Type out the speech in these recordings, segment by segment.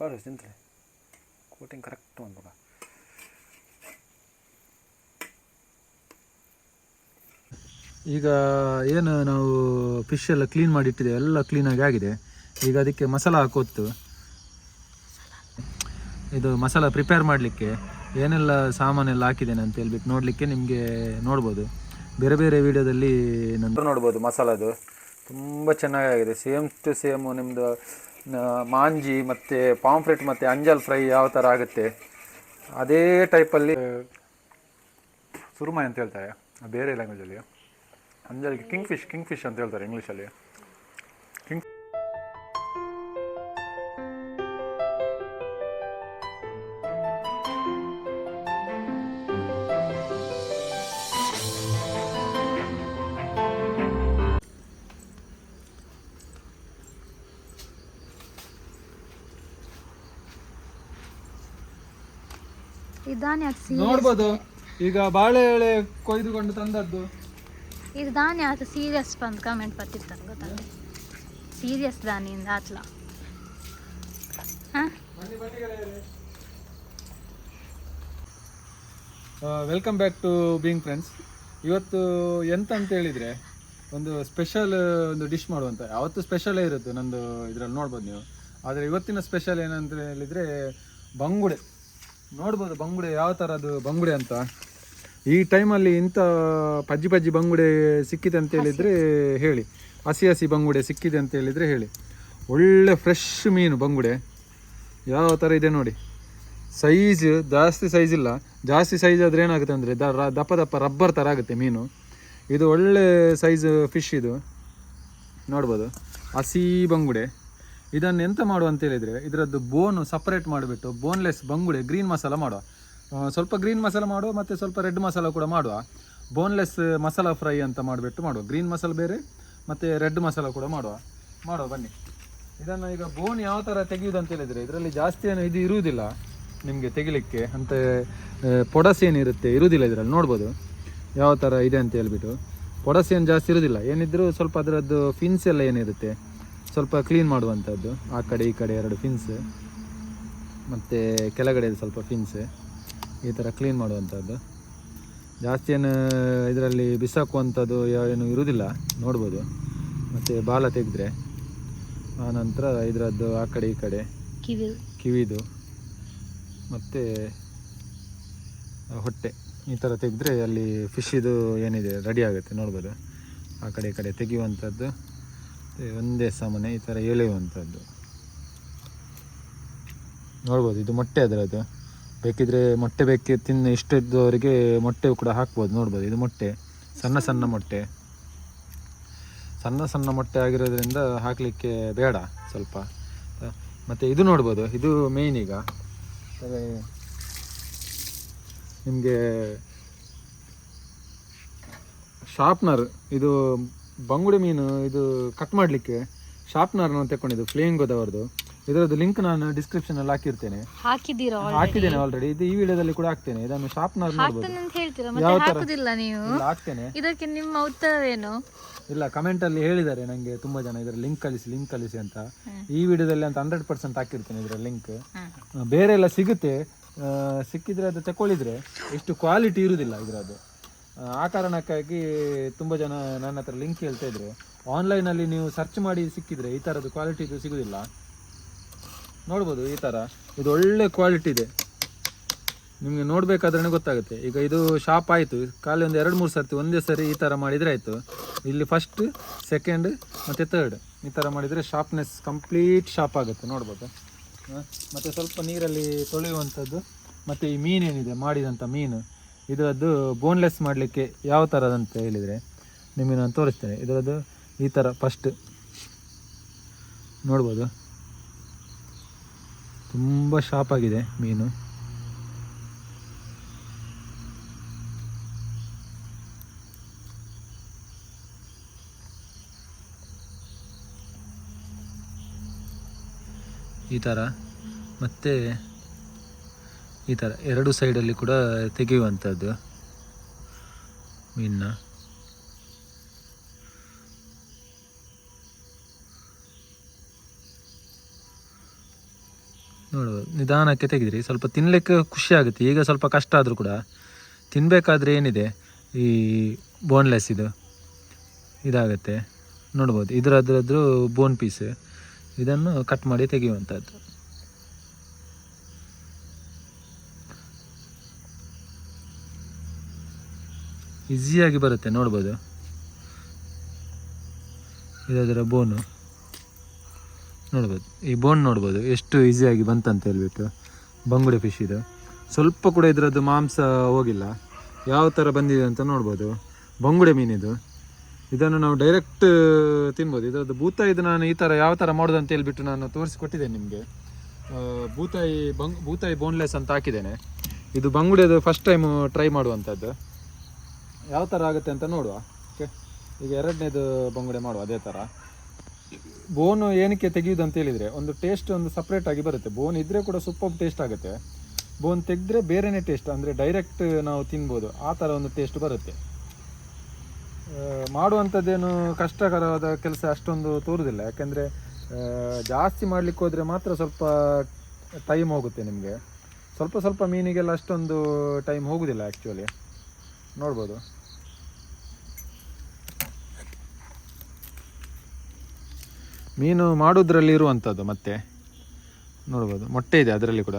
ಬಾರು ತಿಂತಲೆ coating correct ಮಾಡ್ಬೇಕ. ಈಗ ಏನು ನಾವು ಫಿಶ್ ಎಲ್ಲ ಕ್ಲೀನ್ ಮಾಡಿ ಇಟ್ಟಿದ್ದೇವೆ, ಎಲ್ಲ ಕ್ಲೀನಾಗಿ ಆಗಿದೆ. ಈಗ ಅದಕ್ಕೆ ಮಸಾಲ ಹಾಕೋತ್ತು. ಇದು ಮಸಾಲ ಪ್ರಿಪೇರ್ ಮಾಡಲಿಕ್ಕೆ ಏನೆಲ್ಲ ಸಾಮಾನೆಲ್ಲ ಹಾಕಿದ್ದೇನೆ ಅಂತ ಹೇಳ್ಬಿಟ್ಟು ನೋಡಲಿಕ್ಕೆ ನಿಮಗೆ ನೋಡ್ಬೋದು. ಬೇರೆ ಬೇರೆ ವೀಡಿಯೋದಲ್ಲಿ ನಂತರ ನೋಡ್ಬೋದು. ಮಸಾಲದು ತುಂಬ ಚೆನ್ನಾಗಿದೆ, ಸೇಮ್ ಟು ಸೇಮ್ ನಿಮ್ಮದು ಮಾಂಜಿ ಮತ್ತು ಪಾಂಫ್ರೆಟ್ ಮತ್ತು ಅಂಜಲ್ ಫ್ರೈ ಯಾವ ಥರ ಆಗುತ್ತೆ ಅದೇ ಟೈಪಲ್ಲಿ. ಸುರುಮೈ ಅಂತ ಹೇಳ್ತಾರೆ ಬೇರೆ ಲ್ಯಾಂಗ್ವೇಜಲ್ಲಿ, ಅಂಜಲ್ಗೆ ಕಿಂಗ್ ಫಿಶ್ ಅಂತ ಹೇಳ್ತಾರೆ ಇಂಗ್ಲೀಷಲ್ಲಿ. ಕಿಂಗ್ ನೋಡ್ಬೋದು. ಈಗ ಬಾಳೆ ಎಳೆ ಕೊಯ್ದುಕೊಂಡು ತಂದದ್ದು ಇದು ದಾನಿ ಆತ ಸೀರಿಯಸ್ ಬಂದು ಕಮೆಂಟ್ ಬರ್ತಿರ್ತಾನೆ ಗೊತ್ತಾಗ ಸೀರಿಯಸ್ ದಾನಿಯಿಂದ ಆತ್ಲ. Welcome back to being friends. ಇವತ್ತು ಎಂತ ಅಂತ ಹೇಳಿದರೆ ಒಂದು ಸ್ಪೆಷಲ್ ಒಂದು ಡಿಶ್ ಮಾಡುವಂತ. ಯಾವತ್ತು ಸ್ಪೆಷಲೇ ಇರುತ್ತೆ ನಂದು ಇದರಲ್ಲಿ ನೋಡ್ಬೋದು ನೀವು. ಆದರೆ ಇವತ್ತಿನ ಸ್ಪೆಷಲ್ ಏನಂತ ಹೇಳಿದರೆ ಬಂಗುಡೆ. ನೋಡ್ಬೋದು ಬಂಗುಡೆ ಯಾವ ಥರದ್ದು ಬಂಗುಡೆ ಅಂತ. ಈ ಟೈಮಲ್ಲಿ ಇಂಥ ಪಜ್ಜಿ ಬಂಗುಡೆ ಸಿಕ್ಕಿದೆ ಅಂತ ಹೇಳಿದರೆ ಹೇಳಿ, ಹಸಿ ಬಂಗುಡೆ ಸಿಕ್ಕಿದೆ ಅಂತ ಹೇಳಿದರೆ ಹೇಳಿ. ಒಳ್ಳೆ ಫ್ರೆಶ್ ಮೀನು ಬಂಗುಡೆ ಯಾವ ಥರ ಇದೆ ನೋಡಿ. ಸೈಜ್ ಜಾಸ್ತಿ ಸೈಜ್ ಇಲ್ಲ, ಜಾಸ್ತಿ ಸೈಜ್ ಆದರೆ ಏನಾಗುತ್ತೆ ಅಂದರೆ ದಪ್ಪ ರಬ್ಬರ್ ಥರ ಆಗುತ್ತೆ ಮೀನು. ಇದು ಒಳ್ಳೆ ಸೈಜ್ ಫಿಶ್ ಇದು ನೋಡ್ಬೋದು, ಹಸಿ ಬಂಗುಡೆ. ಇದನ್ನು ಎಂತ ಮಾಡುವ ಅಂತ ಹೇಳಿದರೆ ಇದರದ್ದು ಬೋನು ಸಪ್ರೇಟ್ ಮಾಡಿಬಿಟ್ಟು ಬೋನ್ಲೆಸ್ ಬಂಗುಡೆ ಗ್ರೀನ್ ಮಸಾಲ ಮಾಡುವ. ಸ್ವಲ್ಪ ಗ್ರೀನ್ ಮಸಾಲ ಮಾಡುವ ಮತ್ತು ಸ್ವಲ್ಪ ರೆಡ್ ಮಸಾಲ ಕೂಡ ಮಾಡುವ. ಬೋನ್ಲೆಸ್ ಮಸಾಲ ಫ್ರೈ ಅಂತ ಮಾಡಿಬಿಟ್ಟು ಮಾಡುವ. ಗ್ರೀನ್ ಮಸಾಲ ಬೇರೆ ಮತ್ತು ರೆಡ್ ಮಸಾಲ ಕೂಡ ಮಾಡುವ ಬನ್ನಿ. ಇದನ್ನು ಈಗ ಬೋನ್ ಯಾವ ಥರ ತೆಗೆಯುವುದು ಅಂತ ಹೇಳಿದರೆ ಇದರಲ್ಲಿ ಜಾಸ್ತಿ ಏನು ಇದು ಇರುವುದಿಲ್ಲ ನಿಮಗೆ ತೆಗಿಲಿಕ್ಕೆ ಅಂತ. ಪೊಡಸ್ ಏನಿರುತ್ತೆ ಇರುವುದಿಲ್ಲ ಇದರಲ್ಲಿ. ನೋಡ್ಬೋದು ಯಾವ ಥರ ಇದೆ ಅಂತ ಹೇಳ್ಬಿಟ್ಟು. ಪೊಡಸ್ ಏನು ಜಾಸ್ತಿ ಇರುವುದಿಲ್ಲ, ಏನಿದ್ರೂ ಸ್ವಲ್ಪ ಅದರದ್ದು ಫಿನ್ಸ್ ಎಲ್ಲ ಏನಿರುತ್ತೆ ಸ್ವಲ್ಪ ಕ್ಲೀನ್ ಮಾಡುವಂಥದ್ದು. ಆ ಕಡೆ ಈ ಕಡೆ 2 ಫಿನ್ಸ್ ಮತ್ತು ಕೆಳಗಡೆ ಸ್ವಲ್ಪ ಫಿನ್ಸ್ ಈ ಥರ ಕ್ಲೀನ್ ಮಾಡುವಂಥದ್ದು. ಜಾಸ್ತಿ ಏನು ಇದರಲ್ಲಿ ಬಿಸಾಕುವಂಥದ್ದು ಏನು ಇರುವುದಿಲ್ಲ ನೋಡ್ಬೋದು. ಮತ್ತು ಬಾಲ ತೆಗೆದ್ರೆ ಆನಂತರ ಇದರದ್ದು ಆ ಕಡೆ ಈ ಕಡೆ ಕಿವಿದು ಮತ್ತು ಹೊಟ್ಟೆ ಈ ಥರ ತೆಗೆದ್ರೆ ಅಲ್ಲಿ ಫಿಶ್ಶಿದು ಏನಿದೆ ರೆಡಿ ಆಗುತ್ತೆ ನೋಡ್ಬೋದು. ಆ ಕಡೆ ಈ ಕಡೆ ತೆಗೆಯುವಂಥದ್ದು ಒಂದೇ ಸಾಮಾನೆ ಈ ಥರ ಎಳೆಯುವಂಥದ್ದು ನೋಡ್ಬೋದು. ಇದು ಮೊಟ್ಟೆ ಅದರದ್ದು. ಬೇಕಿದ್ರೆ ಮೊಟ್ಟೆ ಇಷ್ಟದವರಿಗೆ ಮೊಟ್ಟೆ ಕೂಡ ಹಾಕ್ಬೋದು. ನೋಡ್ಬೋದು ಇದು ಮೊಟ್ಟೆ, ಸಣ್ಣ ಮೊಟ್ಟೆ ಆಗಿರೋದ್ರಿಂದ ಹಾಕಲಿಕ್ಕೆ ಬೇಡ ಸ್ವಲ್ಪ. ಮತ್ತು ಇದು ನೋಡ್ಬೋದು, ಇದು ಮೇಯ್ನ್. ಈಗ ನಿಮಗೆ ಶಾರ್ಪ್ನರ್, ಇದು ಬಂಗುಡೆ ಮೀನು ಇದು ಕಟ್ ಮಾಡಲಿಕ್ಕೆ ಶಾರ್ಪ್ನರ್ನ ತಗೊಂಡಿದ್ದು ಫ್ಲೇಂಗೋದವ್ರದ್ದು. ಇದರದ್ದು ಲಿಂಕ್ ನಾನು ಡಿಸ್ಕ್ರಿಪ್ಷನಲ್ಲಿ ಹಾಕಿದ್ದೇನೆ ಆಲ್ರೆಡಿ. ಇದು ಈ ವಿಡಿಯೋದಲ್ಲಿ ಕೂಡ ಹಾಕ್ತೇನೆ. ಇದನ್ನು ಶಾರ್ಪ್ನರ್ ಹಾಕ್ತೇನೆ. ಇದಕ್ಕೆ ನಿಮ್ಮ ಉತ್ತರವೇನು? ಇಲ್ಲ, ಕಮೆಂಟ್ ಅಲ್ಲಿ ಹೇಳಿದ್ದಾರೆ ನನಗೆ ತುಂಬಾ ಜನ ಇದರ ಲಿಂಕ್ ಕಳಿಸಿ ಅಂತ. ಈ ವಿಡಿಯೋದಲ್ಲಿ ಅಂತ 100% ಹಾಕಿರ್ತೇನೆ ಇದರ ಲಿಂಕ್. ಬೇರೆ ಎಲ್ಲ ಸಿಗುತ್ತೆ, ಸಿಕ್ಕಿದ್ರೆ ಅದು ತಕೊಳ್ಳಿದ್ರೆ ಎಷ್ಟು ಕ್ವಾಲಿಟಿ ಇರುವುದಿಲ್ಲ ಇದರದ್ದು. ಆ ಕಾರಣಕ್ಕಾಗಿ ತುಂಬ ಜನ ನನ್ನ ಹತ್ರ ಲಿಂಕ್ ಹೇಳ್ತಾ ಇದ್ರು. ಆನ್ಲೈನಲ್ಲಿ ನೀವು ಸರ್ಚ್ ಮಾಡಿ ಸಿಕ್ಕಿದ್ರೆ ಈ ಥರದ್ದು ಕ್ವಾಲಿಟಿ ಇದು ಸಿಗೋದಿಲ್ಲ. ನೋಡ್ಬೋದು ಈ ಥರ ಇದು ಒಳ್ಳೆ ಕ್ವಾಲಿಟಿ ಇದೆ. ನಿಮಗೆ ನೋಡಬೇಕಾದ್ರೆ ಗೊತ್ತಾಗುತ್ತೆ. ಈಗ ಇದು ಶಾಪ್ ಆಯಿತು, ಖಾಲಿ ಒಂದು 2-3 ಸರ್ತಿ ಒಂದೇ ಸರಿ ಈ ಥರ ಮಾಡಿದರೆ ಆಯಿತು. ಇಲ್ಲಿ ಫಸ್ಟ್, ಸೆಕೆಂಡ್ ಮತ್ತು ಥರ್ಡ್ ಈ ಥರ ಮಾಡಿದರೆ ಶಾರ್ಪ್ನೆಸ್ ಕಂಪ್ಲೀಟ್ ಶಾರ್ಪ್ ಆಗುತ್ತೆ ನೋಡ್ಬೋದು. ಮತ್ತು ಸ್ವಲ್ಪ ನೀರಲ್ಲಿ ತೊಳೆಯುವಂಥದ್ದು. ಮತ್ತು ಈ ಮೀನೇನಿದೆ ಮಾಡಿದಂಥ ಮೀನು ಇದರದ್ದು ಬೋನ್ಲೆಸ್ ಮಾಡಲಿಕ್ಕೆ ಯಾವ ಥರದಂತ ಹೇಳಿದರೆ ನಿಮಗೆ ನಾನು ತೋರಿಸ್ತೇನೆ. ಇದರದ್ದು ಈ ಥರ ಫಸ್ಟ್ ನೋಡ್ಬೋದು, ತುಂಬ ಶಾರ್ಪ್ ಆಗಿದೆ ಮೀನು. ಈ ಥರ ಮತ್ತು ಈ ಥರ 2 ಸೈಡಲ್ಲಿ ಕೂಡ ತೆಗೆಯುವಂಥದ್ದು ಮೀನನ್ನ. ನೋಡ್ಬೋದು ನಿಧಾನಕ್ಕೆ ತೆಗೆದಿರಿ, ಸ್ವಲ್ಪ ತಿನ್ನಲಿಕ್ಕೆ ಖುಷಿ ಆಗುತ್ತೆ. ಈಗ ಸ್ವಲ್ಪ ಕಷ್ಟ ಆದರೂ ಕೂಡ ತಿನ್ನಬೇಕಾದ್ರೆ ಏನಿದೆ ಈ ಬೋನ್ಲೆಸ್ ಇದಾಗುತ್ತೆ ನೋಡ್ಬೋದು. ಇದರದ್ದು ಬೋನ್ ಪೀಸ್, ಇದನ್ನು ಕಟ್ ಮಾಡಿ ತೆಗೆಯುವಂಥದ್ದು. ಈಸಿಯಾಗಿ ಬರುತ್ತೆ ನೋಡ್ಬೋದು. ಇದರ ಬೋನು ನೋಡ್ಬೋದು, ಈ ಬೋನ್ ನೋಡ್ಬೋದು ಎಷ್ಟು ಈಸಿಯಾಗಿ ಬಂತಂತ ಹೇಳ್ಬಿಟ್ಟು. ಬಂಗುಡೆ ಫಿಶ್ ಇದು, ಸ್ವಲ್ಪ ಕೂಡ ಇದರದ್ದು ಮಾಂಸ ಹೋಗಿಲ್ಲ, ಯಾವ ಥರ ಬಂದಿದೆ ಅಂತ ನೋಡ್ಬೋದು. ಬಂಗುಡೆ ಮೀನಿದು, ಇದನ್ನು ನಾವು ಡೈರೆಕ್ಟ್ ತಿನ್ಬೋದು. ಇದರದ್ದು ಬೂತಾಯಿ ನಾನು ಈ ಥರ ಯಾವ ಥರ ಮಾಡೋದು ಅಂತ ಹೇಳ್ಬಿಟ್ಟು ನಾನು ತೋರಿಸಿಕೊಟ್ಟಿದ್ದೇನೆ ನಿಮಗೆ. ಬೂತಾಯಿ ಬೋನ್ಲೆಸ್ ಅಂತ ಹಾಕಿದ್ದೇನೆ. ಇದು ಬಂಗುಡೆದು ಫಸ್ಟ್ ಟೈಮ್ ಟ್ರೈ ಮಾಡುವಂಥದ್ದು, ಯಾವ ಥರ ಆಗುತ್ತೆ ಅಂತ ನೋಡುವ. ಓಕೆ, ಈಗ ಎರಡನೇದು ಬಂಗುಡೆ ಮಾಡುವ ಅದೇ ಥರ. ಬೋನು ಏನಕ್ಕೆ ತೆಗೆಯುವುದು ಅಂತ ಹೇಳಿದರೆ ಒಂದು ಟೇಸ್ಟ್ ಒಂದು ಸಪ್ರೇಟಾಗಿ ಬರುತ್ತೆ. ಬೋನ್ ಇದ್ದರೆ ಕೂಡ ಸೂಪರ್ ಟೇಸ್ಟ್ ಆಗುತ್ತೆ. ಬೋನ್ ತೆಗೆದ್ರೆ ಬೇರೆಯೇ ಟೇಸ್ಟ್, ಅಂದರೆ ಡೈರೆಕ್ಟ್ ನಾವು ತಿನ್ಬೋದು, ಆ ಥರ ಒಂದು ಟೇಸ್ಟ್ ಬರುತ್ತೆ. ಮಾಡುವಂಥದ್ದೇನು ಕಷ್ಟಕರವಾದ ಕೆಲಸ ಅಷ್ಟೊಂದು ತೋರುವುದಿಲ್ಲ, ಯಾಕೆಂದರೆ ಜಾಸ್ತಿ ಮಾಡಲಿಕ್ಕೆ ಹೋದರೆ ಮಾತ್ರ ಸ್ವಲ್ಪ ಟೈಮ್ ಹೋಗುತ್ತೆ ನಿಮಗೆ. ಸ್ವಲ್ಪ ಸ್ವಲ್ಪ ಮೀನಿಗೆಲ್ಲ ಅಷ್ಟೊಂದು ಟೈಮ್ ಹೋಗೋದಿಲ್ಲ ಆ್ಯಕ್ಚುಲಿ. ನೋಡ್ಬೋದು ಮೀನು ಮಾಡೋದ್ರಲ್ಲಿ ಇರುವಂಥದ್ದು. ಮತ್ತೆ ನೋಡ್ಬೋದು ಮೊಟ್ಟೆ ಇದೆ ಅದರಲ್ಲಿ ಕೂಡ.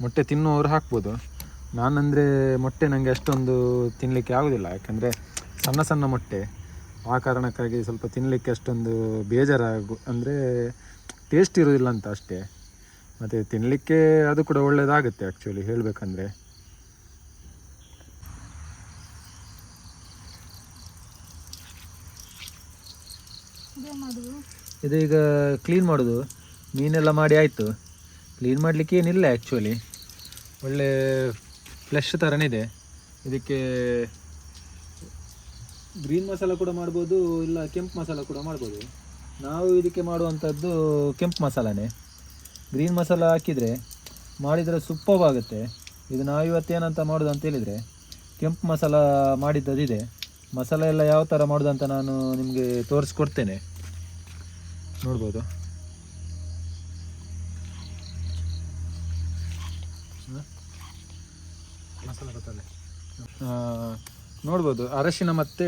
ಮೊಟ್ಟೆ ತಿನ್ನುವವರು ಹಾಕ್ಬೋದು. ನಾನಂದರೆ ಮೊಟ್ಟೆ ನನಗೆ ಅಷ್ಟೊಂದು ತಿನ್ನಲಿಕ್ಕೆ ಆಗೋದಿಲ್ಲ, ಯಾಕಂದರೆ ಸಣ್ಣ ಸಣ್ಣ ಮೊಟ್ಟೆ, ಆ ಕಾರಣಕ್ಕಾಗಿ ಸ್ವಲ್ಪ ತಿನ್ನಲಿಕ್ಕೆ ಅಷ್ಟೊಂದು ಅಂದರೆ ಟೇಸ್ಟ್ ಇರೋದಿಲ್ಲ ಅಂತ ಅಷ್ಟೇ. ಮತ್ತು ತಿನ್ನಲಿಕ್ಕೆ ಅದು ಕೂಡ ಒಳ್ಳೆಯದಾಗುತ್ತೆ ಆ್ಯಕ್ಚುಲಿ ಹೇಳಬೇಕಂದ್ರೆ. ಇದು ಈಗ ಕ್ಲೀನ್ ಮಾಡೋದು. ಮೀನೆಲ್ಲ ಮಾಡಿ ಆಯಿತು. ಕ್ಲೀನ್ ಮಾಡಲಿಕ್ಕೆ ಏನಿಲ್ಲ ಆ್ಯಕ್ಚುಲಿ, ಒಳ್ಳೆ ಫ್ಲೆಶ್ ಥರನೇ ಇದೆ. ಇದಕ್ಕೆ ಗ್ರೀನ್ ಮಸಾಲ ಕೂಡ ಮಾಡ್ಬೋದು, ಇಲ್ಲ ಕೆಂಪು ಮಸಾಲ ಕೂಡ ಮಾಡ್ಬೋದು. ನಾವು ಇದಕ್ಕೆ ಮಾಡುವಂಥದ್ದು ಕೆಂಪು ಮಸಾಲನೇ. ಗ್ರೀನ್ ಮಸಾಲ ಹಾಕಿದರೆ ಮಾಡಿದರೆ ಸೂಪರ್ ಆಗುತ್ತೆ. ಇದು ನಾವು ಇವತ್ತೇನಂತ ಮಾಡೋದು ಅಂತ ಹೇಳಿದರೆ ಕೆಂಪು ಮಸಾಲ ಮಾಡಿದ್ದದಿದೆ. ಮಸಾಲ ಎಲ್ಲ ಯಾವ ಥರ ಮಾಡೋದಂತ ನಾನು ನಿಮಗೆ ತೋರಿಸ್ಕೊಡ್ತೇನೆ, ನೋಡ್ಬೋದು. ಮಸಾಲ ಗೊತ್ತಲ್ಲ, ನೋಡ್ಬೋದು. ಅರಶಿನ ಮತ್ತು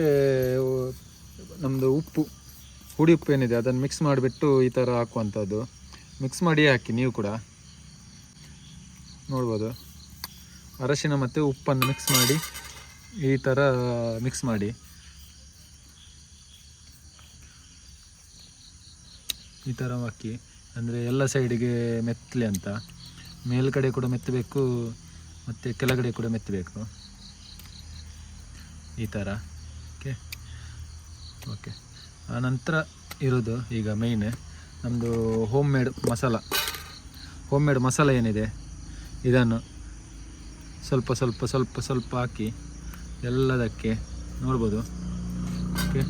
ನಮ್ಮದು ಉಪ್ಪು, ಹುಡಿ ಉಪ್ಪು ಏನಿದೆ ಅದನ್ನು ಮಿಕ್ಸ್ ಮಾಡಿಬಿಟ್ಟು ಈ ಥರ ಹಾಕುವಂಥದ್ದು. ಮಿಕ್ಸ್ ಮಾಡಿ ಹಾಕಿ ನೀವು ಕೂಡ ನೋಡ್ಬೋದು. ಅರಶಿನ ಮತ್ತು ಉಪ್ಪನ್ನು ಮಿಕ್ಸ್ ಮಾಡಿ ಈ ಥರ ಮಿಕ್ಸ್ ಮಾಡಿ ಈ ಥರ ಹಾಕಿ, ಅಂದರೆ ಎಲ್ಲ ಸೈಡಿಗೆ ಮೆತ್ತಲೆ ಅಂತ. ಮೇಲ್ಗಡೆ ಕೂಡ ಮೆತ್ತಬೇಕು ಮತ್ತು ಕೆಳಗಡೆ ಕೂಡ ಮೆತ್ತಬೇಕು, ಈ ಥರ. ಓಕೆ ಓಕೆ ಆನಂತರ ಇರೋದು ಈಗ ಮೇಯ್ನ್ ನಮ್ಮದು ಹೋಮ್ ಮೇಡ್ ಮಸಾಲ ಏನಿದೆ ಇದನ್ನು ಸ್ವಲ್ಪ ಸ್ವಲ್ಪ ಸ್ವಲ್ಪ ಸ್ವಲ್ಪ ಹಾಕಿ ಎಲ್ಲದಕ್ಕೆ ನೋಡ್ಬೋದು. ಓಕೆ,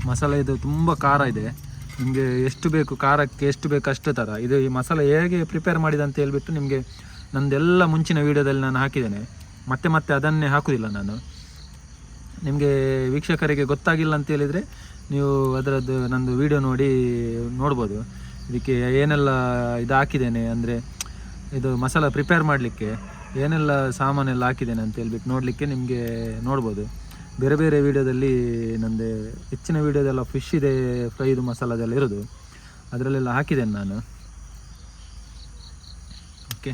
ಮಸಾಲೆ ಇದು ತುಂಬ ಖಾರ ಇದೆ. ನಿಮಗೆ ಎಷ್ಟು ಬೇಕು ಖಾರಕ್ಕೆ ಎಷ್ಟು ಬೇಕು ಅಷ್ಟು ಥರ ಇದು. ಈ ಮಸಾಲೆ ಹೇಗೆ ಪ್ರಿಪೇರ್ ಮಾಡಿದೆ ಅಂತ ಹೇಳ್ಬಿಟ್ಟು ನಿಮಗೆ ನಂದೆಲ್ಲ ಮುಂಚಿನ ವೀಡಿಯೋದಲ್ಲಿ ನಾನು ಹಾಕಿದ್ದೇನೆ. ಮತ್ತೆ ಅದನ್ನೇ ಹಾಕೋದಿಲ್ಲ ನಾನು. ನಿಮಗೆ ವೀಕ್ಷಕರಿಗೆ ಗೊತ್ತಾಗಿಲ್ಲ ಅಂತ ಹೇಳಿದರೆ ನೀವು ಅದರದ್ದು ನಂದು ವೀಡಿಯೋ ನೋಡ್ಬೋದು. ಇದಕ್ಕೆ ಏನೆಲ್ಲ ಇದು ಹಾಕಿದ್ದೇನೆ, ಅಂದರೆ ಇದು ಮಸಾಲ ಪ್ರಿಪೇರ್ ಮಾಡಲಿಕ್ಕೆ ಏನೆಲ್ಲ ಸಾಮಾನೆಲ್ಲ ಹಾಕಿದ್ದೇನೆ ಅಂತ ಹೇಳ್ಬಿಟ್ಟು ನೋಡಲಿಕ್ಕೆ ನಿಮಗೆ ನೋಡ್ಬೋದು. ಬೇರೆ ಬೇರೆ ವೀಡಿಯೋದಲ್ಲಿ ನಂದು ಹೆಚ್ಚಿನ ವೀಡಿಯೋದೆಲ್ಲ ಫಿಶ್ ಇದೆ, ಫ್ರೈದು ಮಸಾಲದೆಲ್ಲ ಇರೋದು, ಅದರಲ್ಲೆಲ್ಲ ಹಾಕಿದ್ದೇನೆ ನಾನು. ಓಕೆ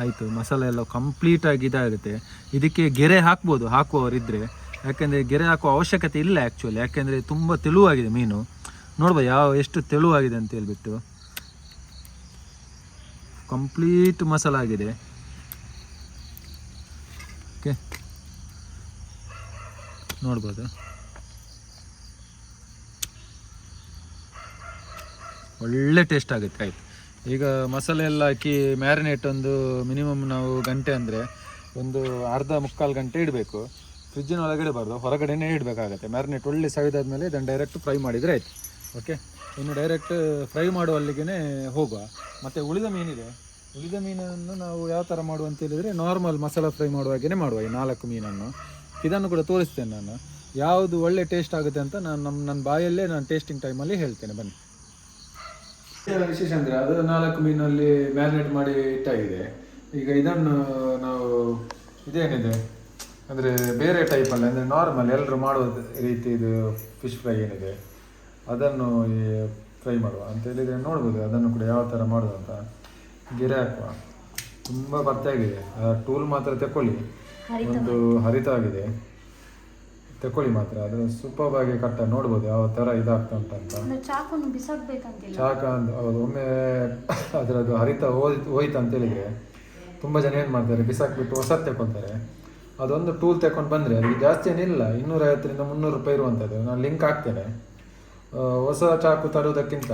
ಆಯಿತು. ಮಸಾಲೆ ಎಲ್ಲ ಕಂಪ್ಲೀಟಾಗಿ ಇದಾಗುತ್ತೆ. ಇದಕ್ಕೆ ಗೆರೆ ಹಾಕ್ಬೋದು ಹಾಕುವವರಿದ್ದರೆ, ಯಾಕೆಂದರೆ ಗೆರೆ ಹಾಕುವ ಅವಶ್ಯಕತೆ ಇಲ್ಲ ಆ್ಯಕ್ಚುಲಿ, ಯಾಕೆಂದರೆ ತುಂಬ ತೆಳುವಾಗಿದೆ ಮೀನು. ನೋಡ್ಬೋದು ಎಷ್ಟು ತೆಳುವಾಗಿದೆ ಅಂತ ಹೇಳ್ಬಿಟ್ಟು. ಕಂಪ್ಲೀಟ್ ಮಸಾಲ ಆಗಿದೆ. ಓಕೆ ನೋಡ್ಬೋದು. ಒಳ್ಳೆ ಟೇಸ್ಟ್ ಆಗುತ್ತೆ. ಆಯಿತು, ಈಗ ಮಸಾಲೆ ಎಲ್ಲ ಹಾಕಿ ಮ್ಯಾರಿನೇಟ್ ಒಂದು ಮಿನಿಮಮ್ ನಾವು ಗಂಟೆ ಅಂದರೆ ಒಂದು ಮುಕ್ಕಾಲು ಗಂಟೆ ಇಡಬೇಕು. ಫ್ರಿಜ್ಜಿನ ಒಳಗಡೆ ಬಾರ್ದು, ಹೊರಗಡೆನೇ ಇಡಬೇಕಾಗತ್ತೆ. ಮ್ಯಾರಿನೇಟ್ ಒಳ್ಳೆ ಸವಿದಾದ್ಮೇಲೆ ಇದನ್ನು ಡೈರೆಕ್ಟ್ ಫ್ರೈ ಮಾಡಿದರೆ ಆಯಿತು. ಓಕೆ, ಇನ್ನು ಡೈರೆಕ್ಟ್ ಫ್ರೈ ಮಾಡುವಲ್ಲಿಗೆ ಹೋಗುವ. ಮತ್ತು ಉಳಿದ ಮೀನನ್ನು ನಾವು ಯಾವ ಥರ ಮಾಡುವ ಅಂತ ಹೇಳಿದರೆ ನಾರ್ಮಲ್ ಮಸಾಲ ಫ್ರೈ ಮಾಡುವಾಗೇ ಮಾಡುವ. ಈ 4 ಮೀನನ್ನು ಇದನ್ನು ಕೂಡ ತೋರಿಸ್ತೇನೆ ನಾನು, ಯಾವುದು ಒಳ್ಳೆ ಟೇಸ್ಟ್ ಆಗುತ್ತೆ ಅಂತ ನನ್ನ ಬಾಯಲ್ಲೇ ನಾನು ಟೇಸ್ಟಿಂಗ್ ಟೈಮಲ್ಲಿ ಹೇಳ್ತೇನೆ. ಬನ್ನಿ. ವಿಶೇಷ ಅಂದರೆ ಅದು 4 ಮೀನಲ್ಲಿ ಮ್ಯಾರಿನೇಟ್ ಮಾಡಿ ಇಟ್ಟಾಗಿದೆ. ಈಗ ಇದನ್ನು ನಾವು ಇದೇನಿದೆ ಅಂದರೆ ಬೇರೆ ಟೈಪಲ್ಲಿ ಅಂದರೆ ನಾರ್ಮಲ್ ಎಲ್ಲರೂ ಮಾಡುವ ರೀತಿ ಇದು ಫಿಶ್ ಫ್ರೈ ಏನಿದೆ ಅದನ್ನು ಫ್ರೈ ಮಾಡುವ ಅಂತ ಹೇಳಿದರೆ ನೋಡ್ಬೋದು. ಅದನ್ನು ಕೂಡ ಯಾವ ಥರ ಮಾಡೋದು ಅಂತ ಗೆರೆ ಹಾಕುವ. ತುಂಬ ಬರ್ತಾಗಿದೆ. ಟೂಲ್ ಮಾತ್ರ ತಗೊಳ್ಳಿ, ಒಂದು ಹರಿತವಾಗಿದೆ, ತಗೊಳ್ಳಿ ಮಾತ್ರ. ಅದು ಸೂಪರ್ಬಾಗಿ ಕಟ್ಟ ನೋಡ್ಬೋದು ಯಾವ ಥರ ಇದಾಗ್ತಾ ಉಂಟಂತ. ಚಾಕ ಅಂತ ಹೌದು. ಒಮ್ಮೆ ಅದರದ್ದು ಹರಿತ ಹೋಯ್ತು ಅಂತ ಹೇಳಿದರೆ ತುಂಬ ಜನ ಏನು ಮಾಡ್ತಾರೆ, ಬಿಸಾಕ್ಬಿಟ್ಟು ಹೊಸದು ತಗೊಳ್ತಾರೆ. ಅದೊಂದು ಟೂಲ್ ತಗೊಂಡು ಬಂದರೆ ಅದಕ್ಕೆ ಜಾಸ್ತಿ ಏನಿಲ್ಲ, 250ರಿಂದ 300 ರೂಪಾಯಿ ಇರುವಂಥದ್ದು. ನಾನು ಲಿಂಕ್ ಹಾಕ್ತೇನೆ. ಹೊಸ ಚಾಕು ತರೋದಕ್ಕಿಂತ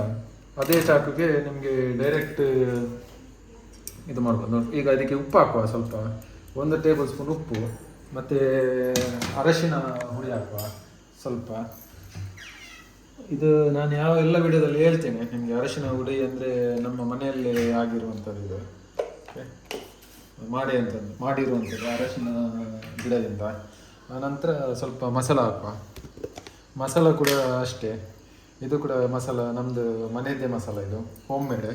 ಅದೇ ಚಾಕುಗೆ ನಿಮಗೆ ಡೈರೆಕ್ಟ್ ಇದು ಮಾಡ್ಬೋದು ನೋಡಿ. ಈಗ ಅದಕ್ಕೆ ಉಪ್ಪು ಹಾಕುವ, ಸ್ವಲ್ಪ 1 ಟೇಬಲ್ ಸ್ಪೂನ್ ಉಪ್ಪು, ಮತ್ತು ಅರಶಿನ ಹುಳಿ ಹಾಕುವ ಸ್ವಲ್ಪ. ಇದು ನಾನು ಯಾವ ಎಲ್ಲ ವಿಡಿಯೋದಲ್ಲಿ ಹೇಳ್ತೇನೆ ನಿಮಗೆ. ಅರಶಿನ ಹುಳಿ ಅಂದರೆ ನಮ್ಮ ಮನೆಯಲ್ಲೇ ಆಗಿರುವಂಥದ್ದು, ಇದು ಮಾಡಿರುವಂಥದ್ದು ಅರಶಿನ ಗಿಡದಿಂದ. ಆನಂತರ ಸ್ವಲ್ಪ ಮಸಾಲ ಹಾಕುವ. ಮಸಾಲ ಕೂಡ ಅಷ್ಟೇ, ಇದು ಕೂಡ ಮಸಾಲ ನಮ್ಮದು ಮನೆಯದ್ದೇ ಮಸಾಲ, ಇದು ಹೋಮ್ ಮೇಡ್.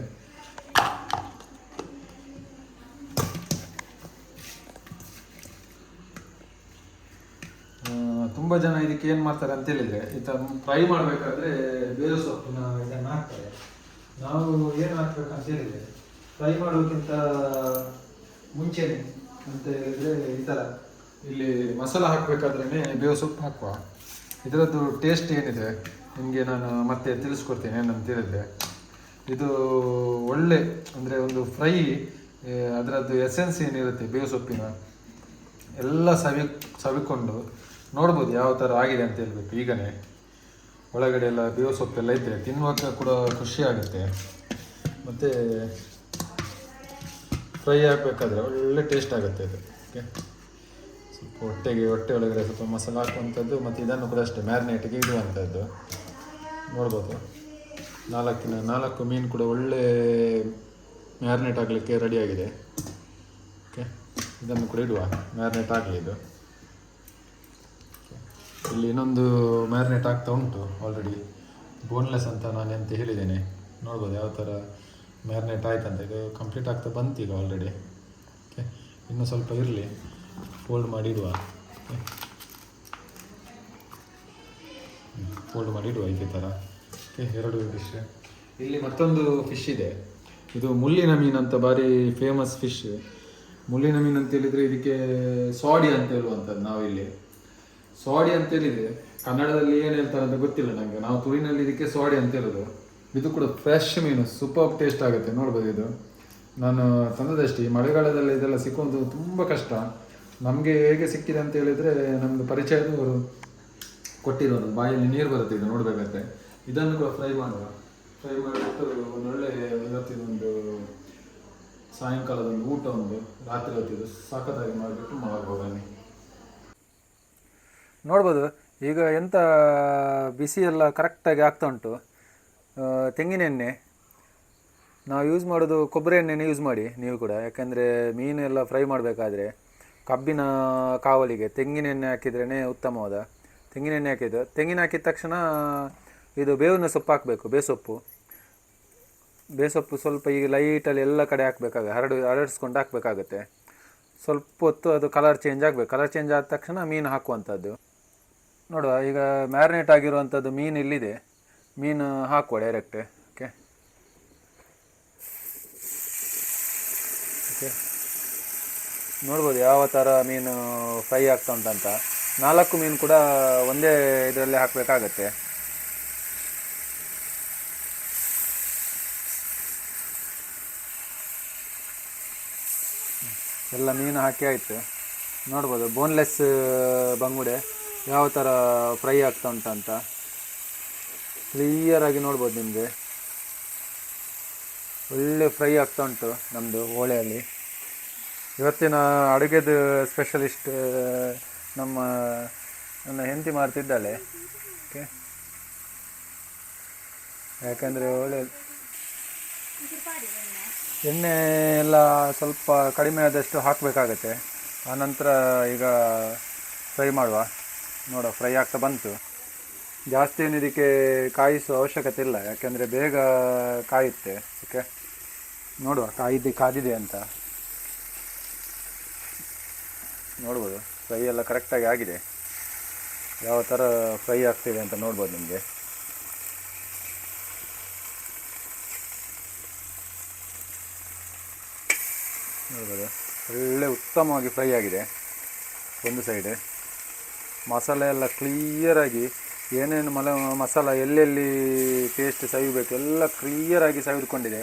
ತುಂಬ ಜನ ಇದಕ್ಕೆ ಏನು ಮಾಡ್ತಾರೆ ಅಂತ ಹೇಳಿದರೆ, ಫ್ರೈ ಮಾಡಬೇಕಾದ್ರೆ ಬೇರೆ ಸೊಪ್ಪಿನ ಇದನ್ನು ಹಾಕ್ತಾರೆ. ನಾವು ಏನು ಹಾಕ್ಬೇಕಂತ ಹೇಳಿದರೆ, ಫ್ರೈ ಮಾಡೋಕ್ಕಿಂತ ಮುಂಚೆನೆ ಅಂತ ಹೇಳಿದರೆ ಈ ಥರ ಇಲ್ಲಿ ಮಸಾಲ ಹಾಕಬೇಕಾದ್ರೇ ಬೇವು ಸೊಪ್ಪು ಹಾಕುವ. ಇದರದ್ದು ಟೇಸ್ಟ್ ಏನಿದೆ ನಿಮಗೆ ನಾನು ಮತ್ತೆ ತಿಳಿಸ್ಕೊಡ್ತೇನೆ. ಏನಂತ ಹೇಳಿದರೆ ಇದು ಒಳ್ಳೆ ಅಂದರೆ ಒಂದು ಫ್ರೈ, ಅದರದ್ದು ಎಸೆನ್ಸ್ ಏನಿರುತ್ತೆ ಬೇವು ಸೊಪ್ಪಿನ ಎಲ್ಲ ಸವಿಕೊಂಡು ನೋಡ್ಬೋದು ಯಾವ ಥರ ಆಗಿದೆ ಅಂತ ಹೇಳ್ಬೇಕು. ಈಗನೇ ಒಳಗಡೆ ಎಲ್ಲ ಬೇವು ಸೊಪ್ಪೆಲ್ಲ ಇದ್ದರೆ ತಿನ್ನುವಾಗ ಕೂಡ ಖುಷಿ ಆಗುತ್ತೆ. ಮತ್ತು ಫ್ರೈ ಆಗಬೇಕಾದ್ರೆ ಒಳ್ಳೆ ಟೇಸ್ಟ್ ಆಗುತ್ತೆ ಇದು. ಓಕೆ, ಸ್ವಲ್ಪ ಹೊಟ್ಟೆ ಒಳಗಡೆ ಸ್ವಲ್ಪ ಮಸಾಲ ಹಾಕುವಂಥದ್ದು. ಮತ್ತು ಇದನ್ನು ಕೂಡ ಅಷ್ಟೇ ಮ್ಯಾರಿನೇಟಿಗೆ ಇಡುವಂಥದ್ದು. ನೋಡ್ಬೋದು 4 ಮೀನು ಕೂಡ ಒಳ್ಳೆ ಮ್ಯಾರಿನೇಟ್ ಆಗಲಿಕ್ಕೆ ರೆಡಿಯಾಗಿದೆ. ಓಕೆ, ಇದನ್ನು ಕೂಡ ಇಡುವ, ಮ್ಯಾರಿನೇಟ್ ಆಗಲಿ ಇದು. ಇಲ್ಲಿ ಇನ್ನೊಂದು ಮ್ಯಾರಿನೇಟ್ ಆಗ್ತಾ ಉಂಟು ಆಲ್ರೆಡಿ, ಬೋನ್ಲೆಸ್ ಅಂತ ನಾನು ಅಂತ ಹೇಳಿದ್ದೇನೆ. ನೋಡ್ಬೋದು ಯಾವ ಥರ ಮ್ಯಾರಿನೇಟ್ ಆಯ್ತಂತ. ಇದು ಕಂಪ್ಲೀಟ್ ಆಗ್ತಾ ಬಂತು ಈಗ ಆಲ್ರೆಡಿ. ಓಕೆ, ಇನ್ನೂ ಸ್ವಲ್ಪ ಇರಲಿ, ಫೋಲ್ಡ್ ಮಾಡಿ ಇಡುವ. ಫೋಲ್ಡ್ ಮಾಡಿ ಇಡುವ ಇದೇ ಥರ. Okay, 2 dish. ಇಲ್ಲಿ ಮತ್ತೊಂದು ಫಿಶ್ ಇದೆ, ಇದು ಮುಳ್ಳಿನ ಮೀನು ಅಂತ, ಭಾರಿ ಫೇಮಸ್ ಫಿಶ್. ಮುಳ್ಳಿನ ಮೀನು ಅಂತ ಹೇಳಿದರೆ ಇದಕ್ಕೆ ಸಾಡಿ ಅಂತ ಹೇಳುವಂಥದ್ದು. ನಾವಿಲ್ಲಿ ಸೋಡಿ ಅಂತ ಹೇಳಿದರೆ ಕನ್ನಡದಲ್ಲಿ ಏನು ಹೇಳ್ತಾರೆ ಅಂತ ಗೊತ್ತಿಲ್ಲ ನನಗೆ. ನಾವು ತುಳಿನಲ್ಲಿ ಇದಕ್ಕೆ ಸೋಡಿ ಅಂತ ಹೇಳೋದು. ಇದು ಕೂಡ ಫ್ರೆಶ್ ಮೀನು, ಸೂಪರ್ ಟೇಸ್ಟ್ ಆಗುತ್ತೆ. ನೋಡ್ಬೋದು, ಇದು ನಾನು ತಂದದಷ್ಟೇ. ಈ ಮಳೆಗಾಲದಲ್ಲಿ ಇದೆಲ್ಲ ಸಿಕ್ಕುವುದು ತುಂಬ ಕಷ್ಟ. ನಮಗೆ ಹೇಗೆ ಸಿಕ್ಕಿದೆ ಅಂತ ಹೇಳಿದರೆ ನಮ್ಮದು ಪರಿಚಯದವರು ಕೊಟ್ಟಿರೋದು. ಬಾಯಲ್ಲಿ ನೀರು ಬರುತ್ತೆ ಇದು ನೋಡಬೇಕಾದ್ರೆ. ಇದನ್ನು ಕೂಡ ಫ್ರೈ ಮಾಡುವ. ಫ್ರೈ ಮಾಡಿಬಿಟ್ಟು ಒಂದೊಳ್ಳೆ ಇವತ್ತಿನೊಂದು ಸಾಯಂಕಾಲದ ಒಂದು ಊಟ, ಒಂದು ರಾತ್ರಿ ಹೊತ್ತಿದ್ದು ಸಖತ್ತಾಗಿ ಮಾಡಿಬಿಟ್ಟು ಮಾಡ್ಬೋದನ್ನಿ. ನೋಡ್ಬೋದು ಈಗ ಎಂಥ ಬಿಸಿ ಎಲ್ಲ ಕರೆಕ್ಟಾಗಿ ಆಗ್ತಾ ಉಂಟು. ತೆಂಗಿನ ಎಣ್ಣೆ ನಾವು ಯೂಸ್ ಮಾಡೋದು, ಕೊಬ್ಬರಿ ಎಣ್ಣೆನೇ ಯೂಸ್ ಮಾಡಿ ನೀವು ಕೂಡ. ಯಾಕೆಂದರೆ ಮೀನು ಎಲ್ಲ ಫ್ರೈ ಮಾಡಬೇಕಾದ್ರೆ ಕಬ್ಬಿನ ಕಾವಲಿಗೆ ತೆಂಗಿನ ಎಣ್ಣೆ ಹಾಕಿದ್ರೇ ಉತ್ತಮವಾದ. ತೆಂಗಿನ ಎಣ್ಣೆ ತೆಂಗಿನ ಹಾಕಿದ ತಕ್ಷಣ ಇದು ಬೇವಿನ ಸೊಪ್ಪು ಹಾಕಬೇಕು. ಬೇಸೊಪ್ಪು ಸ್ವಲ್ಪ ಈಗ ಲೈಟಲ್ಲಿ ಎಲ್ಲ ಕಡೆ ಹರಡಿಸ್ಕೊಂಡು ಹಾಕಬೇಕಾಗತ್ತೆ. ಸ್ವಲ್ಪ ಹೊತ್ತು ಅದು ಕಲರ್ ಚೇಂಜ್ ಆಗಬೇಕು. ಕಲರ್ ಚೇಂಜ್ ಆದ ತಕ್ಷಣ ಮೀನು ಹಾಕುವಂಥದ್ದು. ನೋಡುವ, ಈಗ ಮ್ಯಾರಿನೇಟ್ ಆಗಿರುವಂಥದ್ದು ಮೀನು ಇಲ್ಲಿದೆ. ಮೀನು ಹಾಕುವ ಡೈರೆಕ್ಟ್. ಓಕೆ ಓಕೆ, ನೋಡ್ಬೋದು ಯಾವ ಥರ ಮೀನು ಫ್ರೈ ಆಗ್ತಾ ಉಂಟಂತ. 4 ಮೀನು ಕೂಡ ಒಂದೇ ಇದರಲ್ಲೇ ಹಾಕಬೇಕಾಗತ್ತೆ. ಎಲ್ಲ ಮೀನು ಹಾಕಿ ಆಯಿತು. ನೋಡ್ಬೋದು ಬೋನ್ಲೆಸ್ ಬಂಗುಡೆ ಯಾವ ಥರ ಫ್ರೈ ಆಗ್ತಾ ಉಂಟಂತ ಕ್ಲಿಯರಾಗಿ ನೋಡ್ಬೋದು ನಿಮಗೆ. ಒಳ್ಳೆ ಫ್ರೈ ಆಗ್ತಾ ಉಂಟು ನಮ್ಮದು ಹೋಳೆಯಲ್ಲಿ. ಇವತ್ತಿನ ಅಡುಗೆದು ಸ್ಪೆಷಲಿಸ್ಟ್ ನನ್ನ ಹೆಂಡತಿ ಮಾಡ್ತಿದ್ದಾಳೆ. ಓಕೆ, ಯಾಕಂದರೆ ಒಳ್ಳೆ ಎಣ್ಣೆ ಎಲ್ಲ ಸ್ವಲ್ಪ ಕಡಿಮೆ ಆದಷ್ಟು ಹಾಕಬೇಕಾಗತ್ತೆ. ಆನಂತರ ಈಗ ಫ್ರೈ ಮಾಡುವ. ನೋಡುವ, ಫ್ರೈ ಆಗ್ತಾ ಬಂತು. ಜಾಸ್ತಿ ಏನು ಇದಕ್ಕೆ ಕಾಯಿಸುವ ಅವಶ್ಯಕತೆ ಇಲ್ಲ, ಯಾಕೆಂದರೆ ಬೇಗ ಕಾಯುತ್ತೆ. ಓಕೆ, ನೋಡುವ ಕಾದಿದೆ ಅಂತ ನೋಡ್ಬೋದು. ಫ್ರೈ ಎಲ್ಲ ಕರೆಕ್ಟಾಗಿ ಆಗಿದೆ. ಯಾವ ಥರ ಫ್ರೈ ಆಗ್ತಿದೆ ಅಂತ ನೋಡ್ಬೋದು ನಿಮಗೆ. ನೋಡ್ಬೋದು, ಒಳ್ಳೆ ಉತ್ತಮವಾಗಿ ಫ್ರೈ ಆಗಿದೆ. ಒಂದು ಸೈಡ್ ಮಸಾಲೆ ಎಲ್ಲ ಕ್ಲಿಯರಾಗಿ ಏನೇನು ಮಸಾಲ ಎಲ್ಲೆಲ್ಲಿ ಪೇಸ್ಟ್ ಸವಿಬೇಕು ಎಲ್ಲ ಕ್ಲಿಯರಾಗಿ ಸವಿದುಕೊಂಡಿದೆ.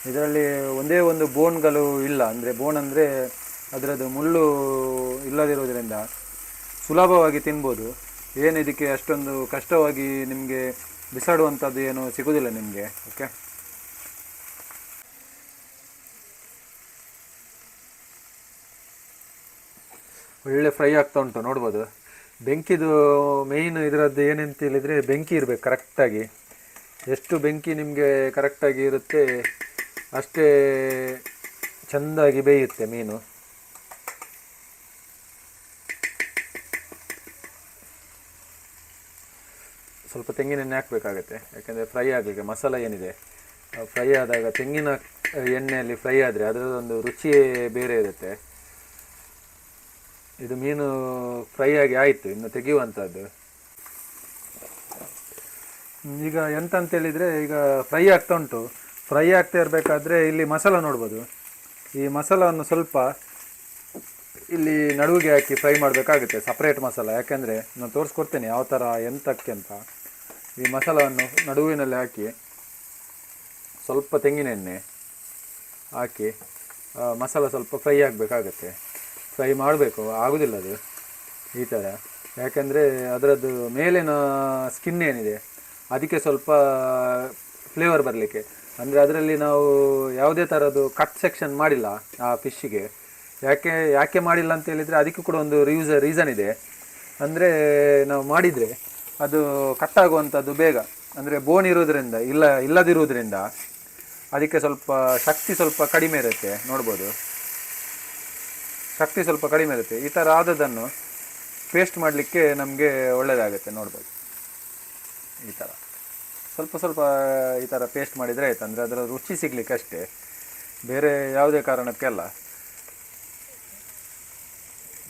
ಇದರಲ್ಲಿ ಒಂದೇ ಒಂದು ಬೋನ್ಗಳು ಇಲ್ಲ, ಅಂದರೆ ಬೋನ್ ಅಂದರೆ ಅದರದ್ದು ಮುಳ್ಳು ಇಲ್ಲದಿರೋದರಿಂದ ಸುಲಭವಾಗಿ ತಿನ್ಬೋದು. ಏನು ಇದಕ್ಕೆ ಅಷ್ಟೊಂದು ಕಷ್ಟವಾಗಿ ನಿಮಗೆ ಬಿಸಾಡುವಂಥದ್ದು ಏನು ಸಿಗೋದಿಲ್ಲ ನಿಮಗೆ. ಓಕೆ, ಒಳ್ಳೆ ಫ್ರೈ ಆಗ್ತಾ ಉಂಟು ನೋಡ್ಬೋದು. ಬೆಂಕಿದು ಮೇಯ್ನ್ ಇದರದ್ದು ಏನಂತ ಹೇಳಿದರೆ ಬೆಂಕಿ ಇರಬೇಕು ಕರೆಕ್ಟಾಗಿ. ಎಷ್ಟು ಬೆಂಕಿ ನಿಮಗೆ ಕರೆಕ್ಟಾಗಿ ಇರುತ್ತೆ ಅಷ್ಟೇ ಚೆಂದಾಗಿ ಬೇಯುತ್ತೆ ಮೀನು. ಸ್ವಲ್ಪ ತೆಂಗಿನೆಣ್ಣೆ ಹಾಕಬೇಕಾಗತ್ತೆ, ಯಾಕೆಂದರೆ ಫ್ರೈ ಆಗಲಿಕ್ಕೆ. ಮಸಾಲ ಏನಿದೆ ಫ್ರೈ ಆದಾಗ ತೆಂಗಿನ ಎಣ್ಣೆಯಲ್ಲಿ ಫ್ರೈ ಆದರೆ ಅದರದೊಂದು ರುಚಿಯೇ ಬೇರೆ ಇರುತ್ತೆ. ಇದು ಮೀನು ಫ್ರೈ ಆಗಿ ಆಯಿತು, ಇನ್ನು ತೆಗೆಯುವಂಥದ್ದು. ಈಗ ಎಂತ ಅಂತೇಳಿದರೆ, ಈಗ ಫ್ರೈ ಆಗ್ತಾ ಉಂಟು. ಫ್ರೈ ಆಗ್ತಾ ಇರಬೇಕಾದ್ರೆ ಇಲ್ಲಿ ಮಸಾಲ ನೋಡ್ಬೋದು. ಈ ಮಸಾಲವನ್ನು ಸ್ವಲ್ಪ ಇಲ್ಲಿ ನಡುವಿಗೆ ಹಾಕಿ ಫ್ರೈ ಮಾಡಬೇಕಾಗುತ್ತೆ, ಸಪ್ರೇಟ್ ಮಸಾಲ. ಯಾಕೆಂದರೆ ನಾನು ತೋರಿಸ್ಕೊಡ್ತೇನೆ ಯಾವ ಥರ ಎಂತಕ್ಕೆ ಅಂತ. ಈ ಮಸಾಲವನ್ನು ನಡುವಿನಲ್ಲಿ ಹಾಕಿ ಸ್ವಲ್ಪ ತೆಂಗಿನ ಎಣ್ಣೆ ಹಾಕಿ ಮಸಾಲ ಸ್ವಲ್ಪ ಫ್ರೈ ಆಗಬೇಕಾಗತ್ತೆ. ಫ್ರೈ ಮಾಡಬೇಕು, ಆಗೋದಿಲ್ಲ ಅದು ಈ ಥರ. ಯಾಕೆಂದರೆ ಅದರದ್ದು ಮೇಲಿನ ಸ್ಕಿನ್ ಏನಿದೆ ಅದಕ್ಕೆ ಸ್ವಲ್ಪ ಫ್ಲೇವರ್ ಬರಲಿಕ್ಕೆ. ಅಂದರೆ ಅದರಲ್ಲಿ ನಾವು ಯಾವುದೇ ಥರದ್ದು ಕಟ್ ಸೆಕ್ಷನ್ ಮಾಡಿಲ್ಲ ಆ ಫಿಶ್ಶಿಗೆ. ಯಾಕೆ ಮಾಡಿಲ್ಲ ಅಂತ ಹೇಳಿದರೆ ಅದಕ್ಕೂ ಕೂಡ ಒಂದು ರೀಸನ್ ಇದೆ. ಅಂದರೆ ನಾವು ಮಾಡಿದರೆ ಅದು ಕಟ್ಟಾಗುವಂಥದ್ದು ಬೇಗ, ಅಂದರೆ ಬೋನ್ ಇರೋದ್ರಿಂದ ಇಲ್ಲದಿರುವುದರಿಂದ ಅದಕ್ಕೆ ಸ್ವಲ್ಪ ಶಕ್ತಿ ಸ್ವಲ್ಪ ಕಡಿಮೆ ಇರುತ್ತೆ. ನೋಡ್ಬೋದು, ಶಕ್ತಿ ಸ್ವಲ್ಪ ಕಡಿಮೆ ಇರುತ್ತೆ. ಈ ಥರ ಆದದನ್ನು ಪೇಸ್ಟ್ ಮಾಡಲಿಕ್ಕೆ ನಮಗೆ ಒಳ್ಳೆಯದಾಗುತ್ತೆ. ನೋಡ್ಬೋದು, ಈ ಥರ ಸ್ವಲ್ಪ ಈ ಥರ ಪೇಸ್ಟ್ ಮಾಡಿದರೆ ಆಯ್ತು. ಅಂದರೆ ಅದರ ರುಚಿ ಸಿಗಲಿಕ್ಕೆ ಅಷ್ಟೇ, ಬೇರೆ ಯಾವುದೇ ಕಾರಣಕ್ಕೆಲ್ಲ.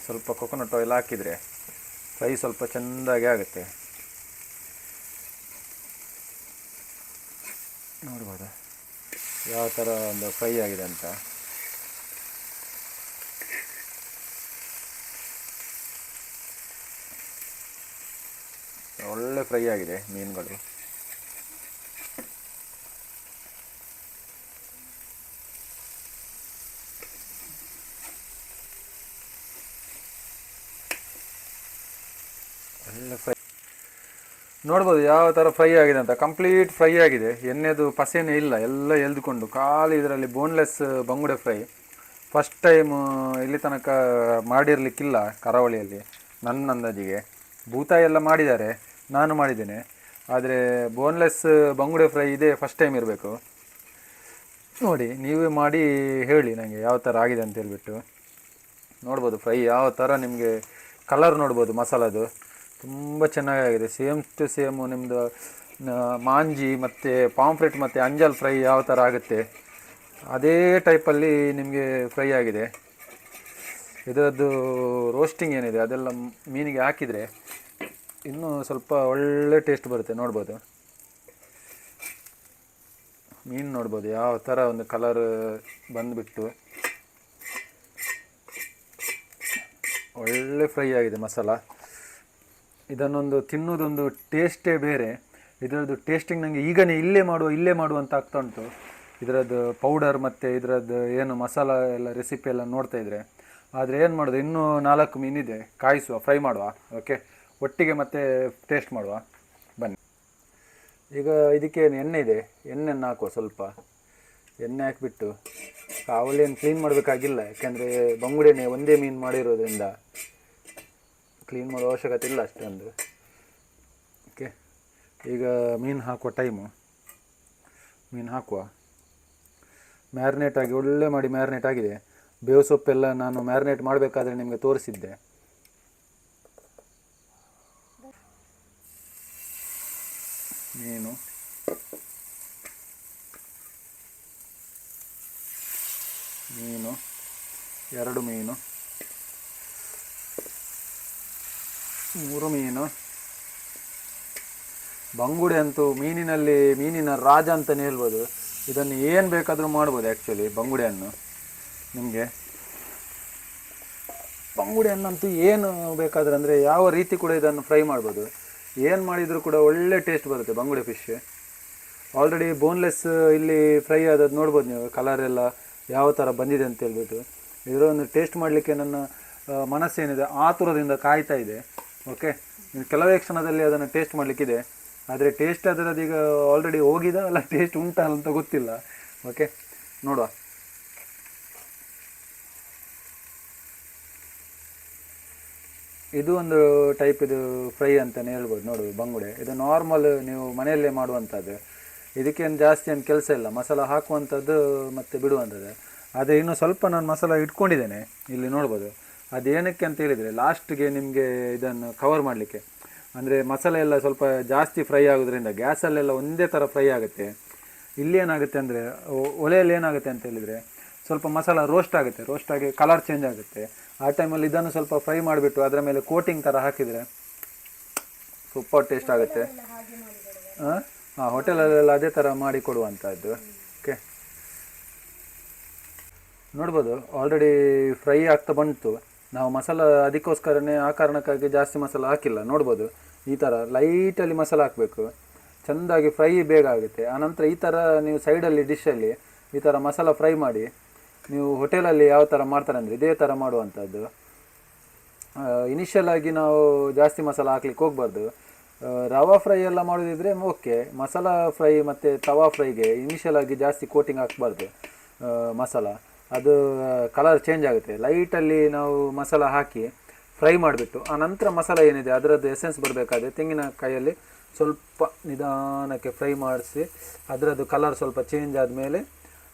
ಸ್ವಲ್ಪ ಕೊಕೊನಟ್ ಆಯಿಲ್ ಹಾಕಿದರೆ ಫ್ರೈ ಸ್ವಲ್ಪ ಚೆಂದಾಗಿ ಆಗುತ್ತೆ. ನೋಡ್ಬೋದು ಯಾವ ಥರ ಒಂದು ಫ್ರೈ ಆಗಿದೆ ಅಂತ. ಒಳ್ಳೆ ಫ್ರೈ ಆಗಿದೆ ಮೀನುಗಳು. ಒಳ್ಳೆ ಫ್ರೈ ನೋಡ್ಬೋದು ಯಾವ ಥರ ಫ್ರೈ ಆಗಿದೆ ಅಂತ. ಕಂಪ್ಲೀಟ್ ಫ್ರೈ ಆಗಿದೆ, ಎಣ್ಣೆದು ಪಸೆನೇ ಇಲ್ಲ, ಎಲ್ಲ ಎಳೆದುಕೊಂಡು ಖಾಲಿ ಇದರಲ್ಲಿ ಬೋನ್ಲೆಸ್ ಬಂಗುಡೆ ಫ್ರೈ. ಫಸ್ಟ್ ಟೈಮ್ ಇಲ್ಲಿ ತನಕ ಮಾಡಿರಲಿಕ್ಕಿಲ್ಲ ಕರಾವಳಿಯಲ್ಲಿ ನನ್ನ ಅಂದಾಜಿಗೆ. ಬೂತಾಯಿ ಎಲ್ಲ ಮಾಡಿದ್ದಾರೆ, ನಾನು ಮಾಡಿದ್ದೇನೆ, ಆದರೆ ಬೋನ್ಲೆಸ್ ಬಂಗುಡೆ ಫ್ರೈ ಇದೆ ಫಸ್ಟ್ ಟೈಮ್ ಇರಬೇಕು. ನೋಡಿ ನೀವೇ ಮಾಡಿ ಹೇಳಿ ನನಗೆ ಯಾವ ಥರ ಆಗಿದೆ ಅಂತ ಹೇಳ್ಬಿಟ್ಟು. ನೋಡ್ಬೋದು ಫ್ರೈ ಯಾವ ಥರ ನಿಮಗೆ ಕಲರ್ ನೋಡ್ಬೋದು. ಮಸಾಲದು ತುಂಬ ಚೆನ್ನಾಗಿದೆ, ಸೇಮ್ ಟು ಸೇಮು ನಿಮ್ಮದು ಮಾಂಜಿ ಮತ್ತು ಪಾಂಫ್ರೆಟ್ ಮತ್ತು ಅಂಜಲ್ ಫ್ರೈ ಯಾವ ಥರ ಆಗುತ್ತೆ ಅದೇ ಟೈಪಲ್ಲಿ ನಿಮಗೆ ಫ್ರೈ ಆಗಿದೆ. ಇದರದ್ದು ರೋಸ್ಟಿಂಗ್ ಏನಿದೆ ಅದೆಲ್ಲ ಮೀನಿಗೆ ಹಾಕಿದರೆ ಇನ್ನೂ ಸ್ವಲ್ಪ ಒಳ್ಳೆ ಟೇಸ್ಟ್ ಬರುತ್ತೆ. ನೋಡ್ಬೋದು ಮೀನು ನೋಡ್ಬೋದು ಯಾವ ಥರ ಒಂದು ಕಲರ್ ಬಂದುಬಿಟ್ಟು ಒಳ್ಳೆ ಫ್ರೈ ಆಗಿದೆ ಮಸಾಲ. ಇದನ್ನೊಂದು ತಿನ್ನೋದೊಂದು ಟೇಸ್ಟೇ ಬೇರೆ. ಇದರದ್ದು ಟೇಸ್ಟಿಂಗ್ ನನಗೆ ಈಗನೇ ಇಲ್ಲೇ ಮಾಡುವ ಅಂತ ಆಗ್ತಾ ಉಂಟು. ಇದರದ್ದು ಪೌಡರ್ ಮತ್ತು ಇದರದ್ದು ಏನು ಮಸಾಲ ಎಲ್ಲ ರೆಸಿಪಿ ಎಲ್ಲ ನೋಡ್ತಾ ಇದ್ದರೆ. ಆದರೆ ಏನು ಮಾಡೋದು, ಇನ್ನೂ 4 ಮೀನಿದೆ, ಕಾಯಿಸುವ, ಫ್ರೈ ಮಾಡುವ. ಓಕೆ, ಒಟ್ಟಿಗೆ ಮತ್ತೆ ಟೇಸ್ಟ್ ಮಾಡುವ ಬನ್ನಿ. ಈಗ ಇದಕ್ಕೆ ಎಣ್ಣೆ ಇದೆ, ಎಣ್ಣೆಯನ್ನು ಹಾಕುವ. ಸ್ವಲ್ಪ ಎಣ್ಣೆ ಹಾಕಿಬಿಟ್ಟು, ಕಾವಲಿಯನ್ನು ಕ್ಲೀನ್ ಮಾಡಬೇಕಾಗಿಲ್ಲ, ಯಾಕೆಂದರೆ ಬಂಗುಡೆನೇ ಒಂದೇ ಮೀನು ಮಾಡಿರೋದ್ರಿಂದ ಕ್ಲೀನ್ ಮಾಡೋ ಅವಶ್ಯಕತೆ ಇಲ್ಲ ಅಷ್ಟೊಂದು. ಓಕೆ, ಈಗ ಮೀನು ಹಾಕುವ ಟೈಮು. ಮೀನು ಹಾಕುವ. ಮ್ಯಾರಿನೇಟ್ ಆಗಿ ಒಳ್ಳೆ ಮಾಡಿ ಮ್ಯಾರಿನೇಟ್ ಆಗಿದೆ. ಬೇವು ಸೊಪ್ಪೆಲ್ಲ ನಾನು ಮ್ಯಾರಿನೇಟ್ ಮಾಡಬೇಕಾದ್ರೆ ನಿಮಗೆ ತೋರಿಸಿದ್ದೆ. ಮೀನು, 2 ಮೀನು, 3 ಮೀನು. ಬಂಗುಡೆ ಅಂತೂ ಮೀನಿನ ರಾಜ ಅಂತಲೇ ಹೇಳ್ಬೋದು. ಇದನ್ನು ಏನು ಬೇಕಾದರೂ ಮಾಡ್ಬೋದು ಆ್ಯಕ್ಚುಲಿ ಬಂಗುಡೆಯನ್ನು. ನಿಮಗೆ ಬಂಗುಡೆಯನ್ನಂತೂ ಏನು ಬೇಕಾದ್ರೆ ಅಂದರೆ ಯಾವ ರೀತಿ ಕೂಡ ಇದನ್ನು ಫ್ರೈ ಮಾಡ್ಬೋದು. ಏನು ಮಾಡಿದರೂ ಕೂಡ ಒಳ್ಳೆ ಟೇಸ್ಟ್ ಬರುತ್ತೆ ಬಂಗುಡೆ ಫಿಶ್. ಆಲ್ರೆಡಿ ಬೋನ್ಲೆಸ್ ಇಲ್ಲಿ ಫ್ರೈ ಆದದ್ದು ನೋಡ್ಬೋದು ನೀವು, ಕಲರ್ ಎಲ್ಲ ಯಾವ ಥರ ಬಂದಿದೆ ಅಂತ ಹೇಳ್ಬಿಟ್ಟು. ಇದರೊಂದು ಟೇಸ್ಟ್ ಮಾಡಲಿಕ್ಕೆ ನನ್ನ ಮನಸ್ಸೇನಿದೆ ಆತುರದಿಂದ ಕಾಯ್ತಾ ಇದೆ. ಓಕೆ, ಕೆಲವೇ ಕ್ಷಣದಲ್ಲಿ ಅದನ್ನು ಟೇಸ್ಟ್ ಮಾಡಲಿಕ್ಕಿದೆ. ಆದರೆ ಟೇಸ್ಟ್ ಅದರದೀಗ ಆಲ್ರೆಡಿ ಹೋಗಿದ ಅಲ್ಲ ಟೇಸ್ಟ್ ಉಂಟಾ ಅಂತ ಗೊತ್ತಿಲ್ಲ. ಓಕೆ, ನೋಡುವ. ಇದು ಒಂದು ಟೈಪ್ ಇದು ಫ್ರೈ ಅಂತಲೇ ಹೇಳ್ಬೋದು. ನೋಡು ಬಂಗುಡೆ ಇದು ನಾರ್ಮಲ್ ನೀವು ಮನೆಯಲ್ಲೇ ಮಾಡುವಂಥದ್ದು. ಇದಕ್ಕೇನು ಜಾಸ್ತಿ ಏನು ಕೆಲಸ ಇಲ್ಲ, ಮಸಾಲ ಹಾಕುವಂಥದ್ದು ಮತ್ತು ಬಿಡುವಂಥದ್ದು. ಆದರೆ ಇನ್ನೂ ಸ್ವಲ್ಪ ನಾನು ಮಸಾಲ ಇಟ್ಕೊಂಡಿದ್ದೇನೆ ಇಲ್ಲಿ ನೋಡ್ಬೋದು. ಅದೇನಕ್ಕೆ ಅಂತ ಹೇಳಿದರೆ ಲಾಸ್ಟ್ಗೆ ನಿಮಗೆ ಇದನ್ನು ಕವರ್ ಮಾಡಲಿಕ್ಕೆ. ಅಂದರೆ ಮಸಾಲೆ ಎಲ್ಲ ಸ್ವಲ್ಪ ಜಾಸ್ತಿ ಫ್ರೈ ಆಗೋದ್ರಿಂದ ಗ್ಯಾಸಲ್ಲೆಲ್ಲ ಒಂದೇ ಥರ ಫ್ರೈ ಆಗುತ್ತೆ. ಇಲ್ಲಿ ಏನಾಗುತ್ತೆ ಅಂದರೆ ಒಲೆಯಲ್ಲಿ ಏನಾಗುತ್ತೆ ಅಂತ ಹೇಳಿದರೆ ಸ್ವಲ್ಪ ಮಸಾಲ ರೋಸ್ಟ್ ಆಗಿ ಕಲರ್ ಚೇಂಜ್ ಆಗುತ್ತೆ. ಆ ಟೈಮಲ್ಲಿ ಇದನ್ನು ಸ್ವಲ್ಪ ಫ್ರೈ ಮಾಡಿಬಿಟ್ಟು ಅದರ ಮೇಲೆ ಕೋಟಿಂಗ್ ಥರ ಹಾಕಿದರೆ ಸೂಪರ್ ಟೇಸ್ಟ್ ಆಗುತ್ತೆ. ಹಾಂ, ಹೋಟೆಲಲ್ಲೆಲ್ಲ ಅದೇ ಥರ ಮಾಡಿ ಕೊಡುವಂಥದ್ದು. ಓಕೆ, ನೋಡ್ಬೋದು ಆಲ್ರೆಡಿ ಫ್ರೈ ಆಗ್ತಾ ಬಂತು. ನಾವು ಮಸಾಲ ಅದಕ್ಕೋಸ್ಕರನೇ ಆ ಕಾರಣಕ್ಕಾಗಿ ಜಾಸ್ತಿ ಮಸಾಲ ಹಾಕಿಲ್ಲ. ನೋಡ್ಬೋದು ಈ ಥರ ಲೈಟಲ್ಲಿ ಮಸಾಲ ಹಾಕಬೇಕು, ಚೆಂದಾಗಿ ಫ್ರೈ ಬೇಗ ಆಗುತ್ತೆ. ಆನಂತರ ಈ ಥರ ನೀವು ಸೈಡಲ್ಲಿ ಡಿಶಲ್ಲಿ ಈ ಥರ ಮಸಾಲ ಫ್ರೈ ಮಾಡಿ ನೀವು ಹೋಟೆಲಲ್ಲಿ ಯಾವ ಥರ ಮಾಡ್ತಾರೆ ಅಂದರೆ ಇದೇ ಥರ ಮಾಡುವಂಥದ್ದು. ಇನಿಷಿಯಲ್ ಆಗಿ ನಾವು ಜಾಸ್ತಿ ಮಸಾಲ ಹಾಕ್ಲಿಕ್ಕೆ ಹೋಗ್ಬಾರ್ದು. ರವಾ ಫ್ರೈ ಎಲ್ಲ ಮಾಡೋದಿದ್ರೆ ಓಕೆ, ಮಸಾಲ ಫ್ರೈ ಮತ್ತು ತವಾ ಫ್ರೈಗೆ ಇನಿಷಿಯಲ್ ಆಗಿ ಜಾಸ್ತಿ ಕೋಟಿಂಗ್ ಹಾಕಬಾರ್ದು ಮಸಾಲ. ಅದು ಕಲರ್ ಚೇಂಜ್ ಆಗುತ್ತೆ. ಲೈಟಲ್ಲಿ ನಾವು ಮಸಾಲ ಹಾಕಿ ಫ್ರೈ ಮಾಡಿಬಿಟ್ಟು ಆನಂತರ ಮಸಾಲ ಏನಿದೆ ಅದರದ್ದು ಎಸೆನ್ಸ್ ಬರಬೇಕಾದ್ರೆ ತೆಂಗಿನಕಾಯಲ್ಲಿ ಸ್ವಲ್ಪ ನಿಧಾನಕ್ಕೆ ಫ್ರೈ ಮಾಡಿಸಿ ಅದರದ್ದು ಕಲರ್ ಸ್ವಲ್ಪ ಚೇಂಜ್ ಆದಮೇಲೆ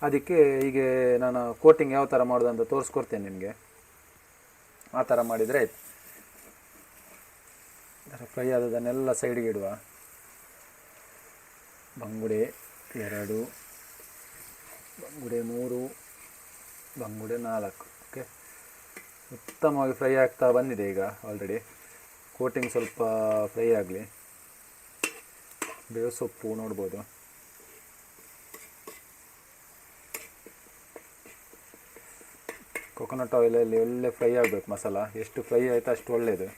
ಅದಕ್ಕೆ ಹೀಗೆ ನಾನು ಕೋಟಿಂಗ್ ಯಾವ ಥರ ಮಾಡೋದು ಅಂತ ತೋರಿಸ್ಕೊಡ್ತೇನೆ ನಿಮಗೆ. ಆ ಥರ ಮಾಡಿದರೆ ಆಯ್ತು. ಫ್ರೈ ಆದದನ್ನೆಲ್ಲ ಸೈಡ್ಗೆ ಇಡುವ. ಬಂಗುಡೆ 2, ಬಂಗುಡೆ 3, ಬಂಗುಡೆ 4. ಓಕೆ, ಉತ್ತಮವಾಗಿ ಫ್ರೈ ಆಗ್ತಾ ಬಂದಿದೆ ಈಗ ಆಲ್ರೆಡಿ. ಕೋಟಿಂಗ್ ಸ್ವಲ್ಪ ಫ್ರೈ ಆಗಲಿ. ಬೇವು ಸೊಪ್ಪು ನೋಡ್ಬೋದು. ಕೊಕೊನಟ್ ಆಯಿಲಲ್ಲಿ ಒಳ್ಳೆ ಫ್ರೈ ಆಗಬೇಕು ಮಸಾಲ. ಎಷ್ಟು ಫ್ರೈ ಆಯಿತು ಅಷ್ಟು ಒಳ್ಳೆಯದು.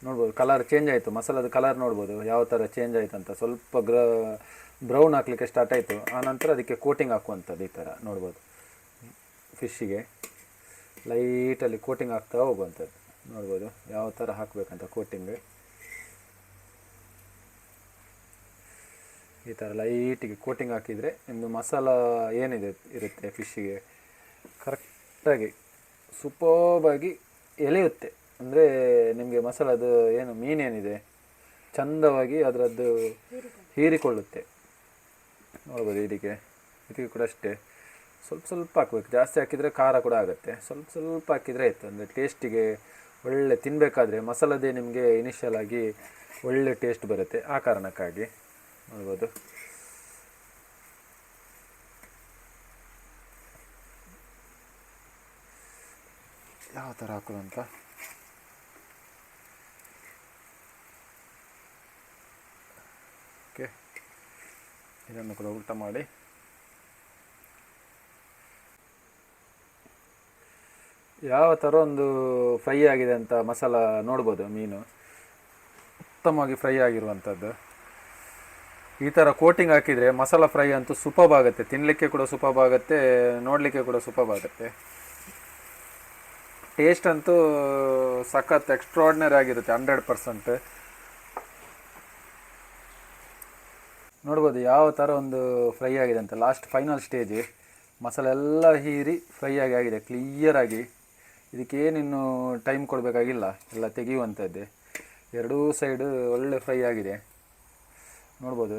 ನೋಡ್ಬೋದು ಕಲರ್ ಚೇಂಜ್ ಆಯಿತು. ಮಸಾಲದ ಕಲರ್ ನೋಡ್ಬೋದು ಯಾವ ಥರ ಚೇಂಜ್ ಆಯಿತು ಅಂತ. ಸ್ವಲ್ಪ ಬ್ರೌನ್ ಹಾಕಲಿಕ್ಕೆ ಸ್ಟಾರ್ಟ್ ಆಯಿತು. ಆನಂತರ ಅದಕ್ಕೆ ಕೋಟಿಂಗ್ ಹಾಕುವಂಥದ್ದು ಈ ಥರ ನೋಡ್ಬೋದು. ಫಿಶ್ಶಿಗೆ ಲೈಟಲ್ಲಿ ಕೋಟಿಂಗ್ ಹಾಕ್ತಾ ಹೋಗುವಂಥದ್ದು ನೋಡ್ಬೋದು ಯಾವ ಥರ ಹಾಕಬೇಕಂತ. ಕೋಟಿಂಗ್ ಈ ಥರ ಲೈಟಿಗೆ ಕೋಟಿಂಗ್ ಹಾಕಿದರೆ ನಿಮ್ಮದು ಮಸಾಲ ಏನಿದೆ ಇರುತ್ತೆ ಫಿಶ್ಶಿಗೆ ಕರೆಕ್ಟಾಗಿ ಸೂಪರ್ಬಾಗಿ ಎಳೆಯುತ್ತೆ. ಅಂದರೆ ನಿಮಗೆ ಮಸಾಲದು ಏನು ಮೀನೇನಿದೆ ಚಂದವಾಗಿ ಅದರದ್ದು ಹೀರಿಕೊಳ್ಳುತ್ತೆ. ನೋಡ್ಬೋದು ಇದಕ್ಕೆ ಕೂಡ ಅಷ್ಟೇ ಸ್ವಲ್ಪ ಹಾಕ್ಬೇಕು. ಜಾಸ್ತಿ ಹಾಕಿದರೆ ಖಾರ ಕೂಡ ಆಗುತ್ತೆ. ಸ್ವಲ್ಪ ಹಾಕಿದರೆ ಆಯಿತು. ಅಂದರೆ ಟೇಸ್ಟಿಗೆ ಒಳ್ಳೆ ತಿನ್ನಬೇಕಾದ್ರೆ ಮಸಾಲದೇ ನಿಮಗೆ ಇನಿಷಿಯಲ್ ಆಗಿ ಒಳ್ಳೆ ಟೇಸ್ಟ್ ಬರುತ್ತೆ. ಆ ಕಾರಣಕ್ಕಾಗಿ ನೋಡ್ಬೋದು. ಯಾವ ಥರ ಹಾಕೋದು ಅಂತ. ಓಕೆ, ಇದನ್ನು ಕೂಡ ಊಟ ಮಾಡಿ ಯಾವ ಥರ ಒಂದು ಫ್ರೈ ಆಗಿದೆ ಅಂತ ಮಸಾಲ ನೋಡ್ಬೋದು. ಮೀನು ಉತ್ತಮವಾಗಿ ಫ್ರೈ ಆಗಿರುವಂಥದ್ದು. ಈ ಥರ ಕೋಟಿಂಗ್ ಹಾಕಿದರೆ ಮಸಾಲ ಫ್ರೈ ಅಂತೂ ಸೂಪರ್ಬ್ ಆಗುತ್ತೆ. ತಿನ್ನಲಿಕ್ಕೆ ಕೂಡ ಸೂಪರ್ಬ್ ಆಗುತ್ತೆ, ನೋಡಲಿಕ್ಕೆ ಕೂಡ ಸೂಪರ್ಬ್ ಆಗುತ್ತೆ. ಟೇಸ್ಟ್ ಅಂತೂ ಸಖತ್ ಎಕ್ಸ್ಟ್ರಾರ್ಡಿನರಿ ಆಗಿರುತ್ತೆ 100%. ನೋಡ್ಬೋದು ಯಾವ ಥರ ಒಂದು ಫ್ರೈ ಆಗಿದೆ ಅಂತ. ಲಾಸ್ಟ್ ಫೈನಲ್ ಸ್ಟೇಜ್ ಮಸಾಲೆ ಎಲ್ಲ ಹೀರಿ ಫ್ರೈ ಆಗಿದೆ ಕ್ಲಿಯರಾಗಿ. ಇದಕ್ಕೇನಿನ್ನು ಟೈಮ್ ಕೊಡಬೇಕಾಗಿಲ್ಲ, ಎಲ್ಲ ತೆಗೆಯುವಂಥದ್ದೇ. ಎರಡೂ ಸೈಡು ಒಳ್ಳೆ ಫ್ರೈ ಆಗಿದೆ ನೋಡ್ಬೋದು.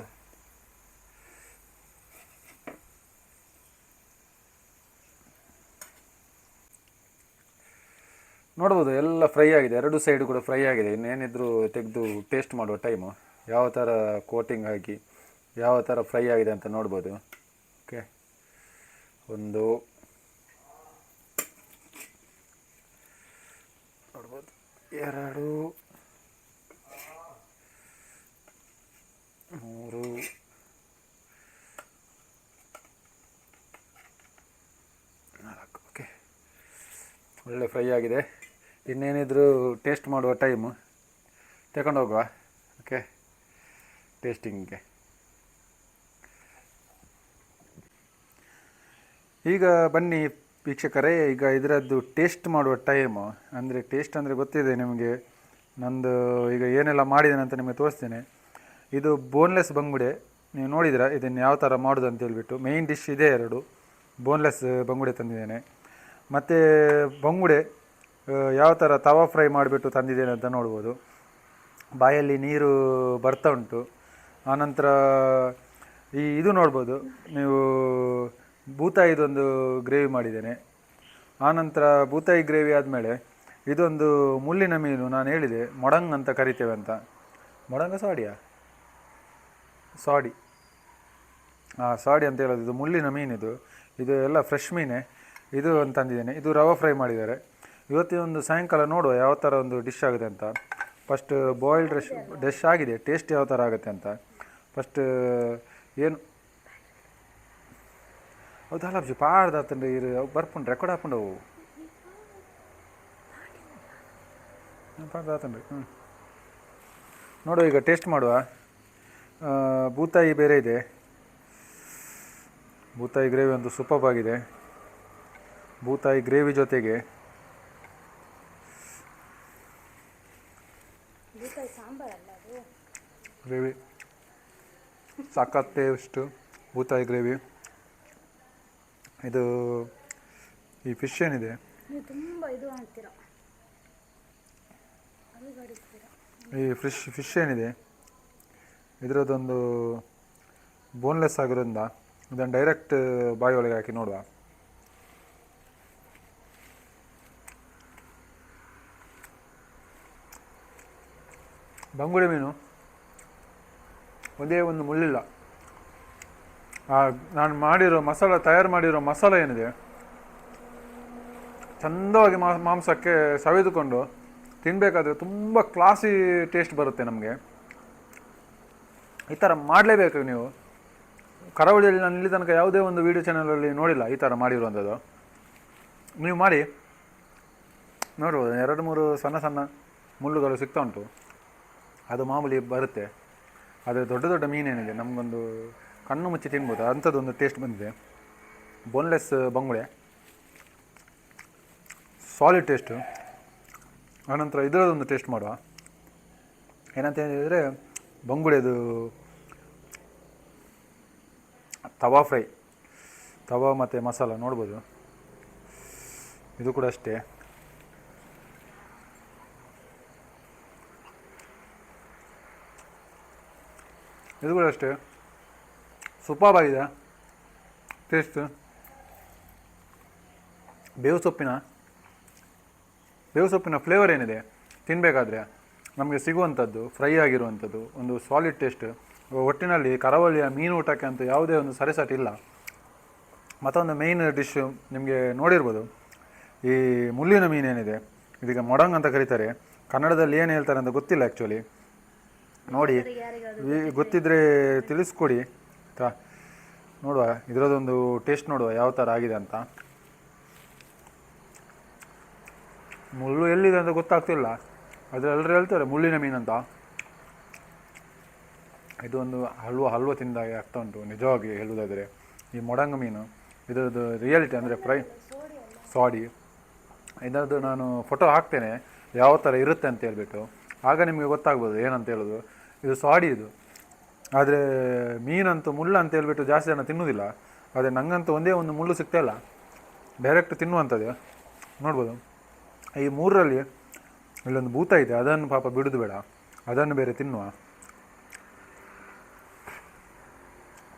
ನೋಡ್ಬೋದು ಎಲ್ಲ ಫ್ರೈ ಆಗಿದೆ, ಎರಡು ಸೈಡು ಕೂಡ ಫ್ರೈ ಆಗಿದೆ. ಇನ್ನೇನಿದ್ರು ತೆಗೆದು ಟೇಸ್ಟ್ ಮಾಡುವ ಟೈಮು ಯಾವ ಥರ ಕೋಟಿಂಗ್ ಆಗಿ ಯಾವ ಥರ ಫ್ರೈ ಆಗಿದೆ ಅಂತ ನೋಡ್ಬೋದು. ಓಕೆ, ಒಂದು ನೋಡ್ಬೋದು, 2, 3, 4. ಓಕೆ, ಒಳ್ಳೆ ಫ್ರೈ ಆಗಿದೆ. ಇನ್ನೇನಿದ್ರು ಟೇಸ್ಟ್ ಮಾಡುವ ಟೈಮು ತಗೊಂಡು ಹೋಗುವ. ಓಕೆ, ಟೇಸ್ಟಿಂಗ್ಗೆ. ಈಗ ಬನ್ನಿ ವೀಕ್ಷಕರೇ, ಈಗ ಇದರದ್ದು ಟೇಸ್ಟ್ ಮಾಡುವ ಟೈಮು. ಅಂದರೆ ಟೇಸ್ಟ್ ಅಂದರೆ ಗೊತ್ತಿದೆ ನಿಮಗೆ, ನಂದು ಈಗ ಏನೆಲ್ಲ ಮಾಡಿದ್ದೇನೆ ಅಂತ ನಿಮಗೆ ತೋರಿಸ್ತೇನೆ. ಇದು ಬೋನ್ಲೆಸ್ ಬಂಗುಡೆ, ನೀವು ನೋಡಿದಿರ ಇದನ್ನು ಯಾವ ಥರ ಮಾಡೋದು ಅಂತ ಹೇಳ್ಬಿಟ್ಟು. ಮೇಯ್ನ್ ಡಿಶ್ ಇದೆ 2 ಬೋನ್ಲೆಸ್ ಬಂಗುಡೆ ತಂದಿದ್ದೇನೆ. ಮತ್ತು ಬಂಗುಡೆ ಯಾವ ಥರ ತವಾ ಫ್ರೈ ಮಾಡಿಬಿಟ್ಟು ತಂದಿದ್ದೇನೆ ಅಂತ ನೋಡ್ಬೋದು. ಬಾಯಲ್ಲಿ ನೀರು ಬರ್ತಾ ಉಂಟು. ಆನಂತರ ಇದು ನೋಡ್ಬೋದು ನೀವು, ಬೂತಾಯಿದೊಂದು ಗ್ರೇವಿ ಮಾಡಿದ್ದೇನೆ. ಆನಂತರ ಬೂತಾಯಿ ಗ್ರೇವಿ ಆದಮೇಲೆ ಇದೊಂದು ಮುಳ್ಳಿನ ಮೀನು, ನಾನು ಹೇಳಿದೆ ಮೊಡಂಗ್ ಅಂತ ಕರಿತೇವೆ ಅಂತ. ಮೊಡಂಗ ಸಾಡಿಯಾ? ಸಾಡಿ, ಸಾಡಿ ಅಂತ ಹೇಳೋದು. ಇದು ಮುಳ್ಳಿನ ಮೀನಿದು, ಇದು ಎಲ್ಲ ಫ್ರೆಶ್ ಮೀನೇ. ಇದು ಒಂದು ತಂದಿದ್ದೇನೆ. ಇದು ರವೆ ಫ್ರೈ ಮಾಡಿದ್ದಾರೆ. ಇವತ್ತಿನೊಂದು ಸಾಯಂಕಾಲ ನೋಡುವ ಯಾವ ಥರ ಒಂದು ಡಿಶ್ ಆಗುತ್ತೆ ಅಂತ. ಫಸ್ಟ್ ಬಾಯ್ಲ್ಡ್ ಡಿಶ್ ಆಗಿದೆ, ಟೇಸ್ಟ್ ಯಾವ ಥರ ಆಗುತ್ತೆ ಅಂತ. ಫಸ್ಟ್ ಏನು ಹೌದು ಅಲ್ಲ ಪಾಡ್ದಾತಂದ್ರೆ ಇರು ಬರ್ಪುಂಡು ರೆಕಾರ್ಡ್ ಹಾಕೊಂಡು ಪಾಡ್ದಾತಂಡ್ರಿ. ನೋಡುವ, ಈಗ ಟೇಸ್ಟ್ ಮಾಡುವ. ಬೂತಾಯಿ ಬೇರೆ ಇದೆ, ಬೂತಾಯಿ ಗ್ರೇವಿ ಒಂದು ಸೂಪರ್ ಆಗಿದೆ. ಬೂತಾಯಿ ಗ್ರೇವಿ ಜೊತೆಗೆ ಗ್ರೇವಿ ಸಖತ್ ಟೇಸ್ಟು. ಬೂತಾಯಿ ಗ್ರೇವಿ, ಇದು ಈ ಫಿಶ್ ಏನಿದೆ, ಈ ಫಿಶ್ ಏನಿದೆ ಇದರದ್ದೊಂದು ಬೋನ್ಲೆಸ್ ಆಗಿರೋದ್ರಿಂದ ಇದನ್ನು ಡೈರೆಕ್ಟ್ ಬಾಯಿ ಒಳಗೆ ಹಾಕಿ ನೋಡುವ. ಬಂಗುಡೆ ಮೀನು ಒಂದೇ ಒಂದು ಮುಳ್ಳಿಲ್ಲ. ನಾನು ಮಾಡಿರೋ ಮಸಾಲ, ತಯಾರು ಮಾಡಿರೋ ಮಸಾಲ ಏನಿದೆ ಚಂದವಾಗಿ ಮಾಂಸಕ್ಕೆ ಸವಿದುಕೊಂಡು ತಿನ್ನಬೇಕಾದ್ರೆ ತುಂಬ ಕ್ಲಾಸಿ ಟೇಸ್ಟ್ ಬರುತ್ತೆ ನಮಗೆ. ಈ ಥರ ಮಾಡಲೇಬೇಕು ನೀವು. ಕರಾವಳಿಯಲ್ಲಿ ನಾನು ಇಲ್ಲಿ ತನಕ ಯಾವುದೇ ಒಂದು ವೀಡಿಯೋ ಚಾನಲಲ್ಲಿ ನೋಡಿಲ್ಲ ಈ ಥರ ಮಾಡಿರುವಂಥದ್ದು. ನೀವು ಮಾಡಿ ನೋಡ್ಬೋದು, 2-3 ಸಣ್ಣ ಸಣ್ಣ ಮುಳ್ಳುಗಳು ಸಿಗ್ತಾ ಉಂಟು. ಅದು ಮಾಮೂಲಿ ಬರುತ್ತೆ. ಆದರೆ ದೊಡ್ಡ ದೊಡ್ಡ ಮೀನೇನಿದೆ ನಮಗೊಂದು ಕಣ್ಣು ಮುಚ್ಚಿ ತಿನ್ಬೋದು, ಅಂಥದ್ದೊಂದು ಟೇಸ್ಟ್ ಬಂದಿದೆ. ಬೋನ್ಲೆಸ್ ಬಂಗುಡೆ ಸಾಲಿಡ್ ಟೇಸ್ಟು. ಆನಂತರ ಇದರದೊಂದು ಟೇಸ್ಟ್ ಮಾಡುವ. ಏನಂತ ಹೇಳಿದರೆ ಬಂಗುಡೆದು ತವಾ ಫ್ರೈ, ತವಾ ಮತ್ತು ಮಸಾಲ ನೋಡ್ಬೋದು. ಇದು ಕೂಡ ಅಷ್ಟೇ. ಇದು ಕೂಡ ಅಷ್ಟೇ ಸೂಪರ್ ಆಗಿದೆ ಟೇಸ್ಟ್. ಬೇವು ಸೊಪ್ಪಿನ ಫ್ಲೇವರ್ ಏನಿದೆ ತಿನ್ನಬೇಕಾದ್ರೆ ನಮಗೆ ಸಿಗುವಂಥದ್ದು, ಫ್ರೈ ಆಗಿರುವಂಥದ್ದು ಒಂದು ಸಾಲಿಡ್ ಟೇಸ್ಟ್. ಒಟ್ಟಿನಲ್ಲಿ ಕರಾವಳಿಯ ಮೀನು ಊಟಕ್ಕೆ ಅಂತ ಯಾವುದೇ ಒಂದು ಸರಿಸಾಟಿ ಇಲ್ಲ. ಮತ್ತೊಂದು ಮೇಯ್ನ್ ಡಿಶ್ಶು ನಿಮಗೆ ನೋಡಿರ್ಬೋದು, ಈ ಮುಳ್ಳಿನ ಮೀನೇನಿದೆ ಇದೀಗ ಮೊಡಂಗ್ ಅಂತ ಕರೀತಾರೆ. ಕನ್ನಡದಲ್ಲಿ ಏನು ಹೇಳ್ತಾರೆ ಅಂತ ಗೊತ್ತಿಲ್ಲ ಆ್ಯಕ್ಚುಲಿ. ನೋಡಿ, ಗೊತ್ತಿದ್ದರೆ ತಿಳಿಸ್ಕೊಡಿ ಆಯಿತಾ. ನೋಡುವ ಇದರದೊಂದು ಟೇಸ್ಟ್ ನೋಡುವ ಯಾವ ಥರ ಆಗಿದೆ ಅಂತ. ಮುಳ್ಳು ಎಲ್ಲಿದೆ ಅಂತ ಗೊತ್ತಾಗ್ತಿಲ್ಲ, ಆದರೆ ಎಲ್ಲರೂ ಹೇಳ್ತಾರೆ ಮುಳ್ಳಿನ ಮೀನಂತ. ಇದು ಒಂದು ಹಲ್ವ ತಿಂದಾಗೆ ಆಗ್ತಾ ಉಂಟು ನಿಜವಾಗಿ ಹೇಳುವುದಾದರೆ. ಈ ಮೊಡಂಗ ಮೀನು ಇದರದ್ದು ರಿಯಾಲಿಟಿ ಅಂದರೆ ಫ್ರೈ ಸಾಡಿ, ಇದರದ್ದು ನಾನು ಫೋಟೋ ಹಾಕ್ತೇನೆ ಯಾವ ಥರ ಇರುತ್ತೆ ಅಂತ ಹೇಳ್ಬಿಟ್ಟು, ಆಗ ನಿಮಗೆ ಗೊತ್ತಾಗ್ಬೋದು ಏನಂತ ಹೇಳೋದು. ಇದು ಸಾಡಿ ಇದು. ಆದರೆ ಮೀನಂತೂ ಮುಳ್ಳು ಅಂತ ಹೇಳ್ಬಿಟ್ಟು ಜಾಸ್ತಿ ಜನ ತಿನ್ನೋದಿಲ್ಲ. ಆದರೆ ನನಗಂತೂ ಒಂದೇ ಒಂದು ಮುಳ್ಳು ಸಿಗ್ತಾಯಿಲ್ಲ, ಡೈರೆಕ್ಟ್ ತಿನ್ನುವಂಥದ್ದು ನೋಡ್ಬೋದು. ಈ 3ರಲ್ಲಿ ಇಲ್ಲೊಂದು ಭೂತ ಇದೆ, ಅದನ್ನು ಪಾಪ ಬಿಡೋದು ಬೇಡ, ಅದನ್ನು ಬೇರೆ ತಿನ್ನುವ.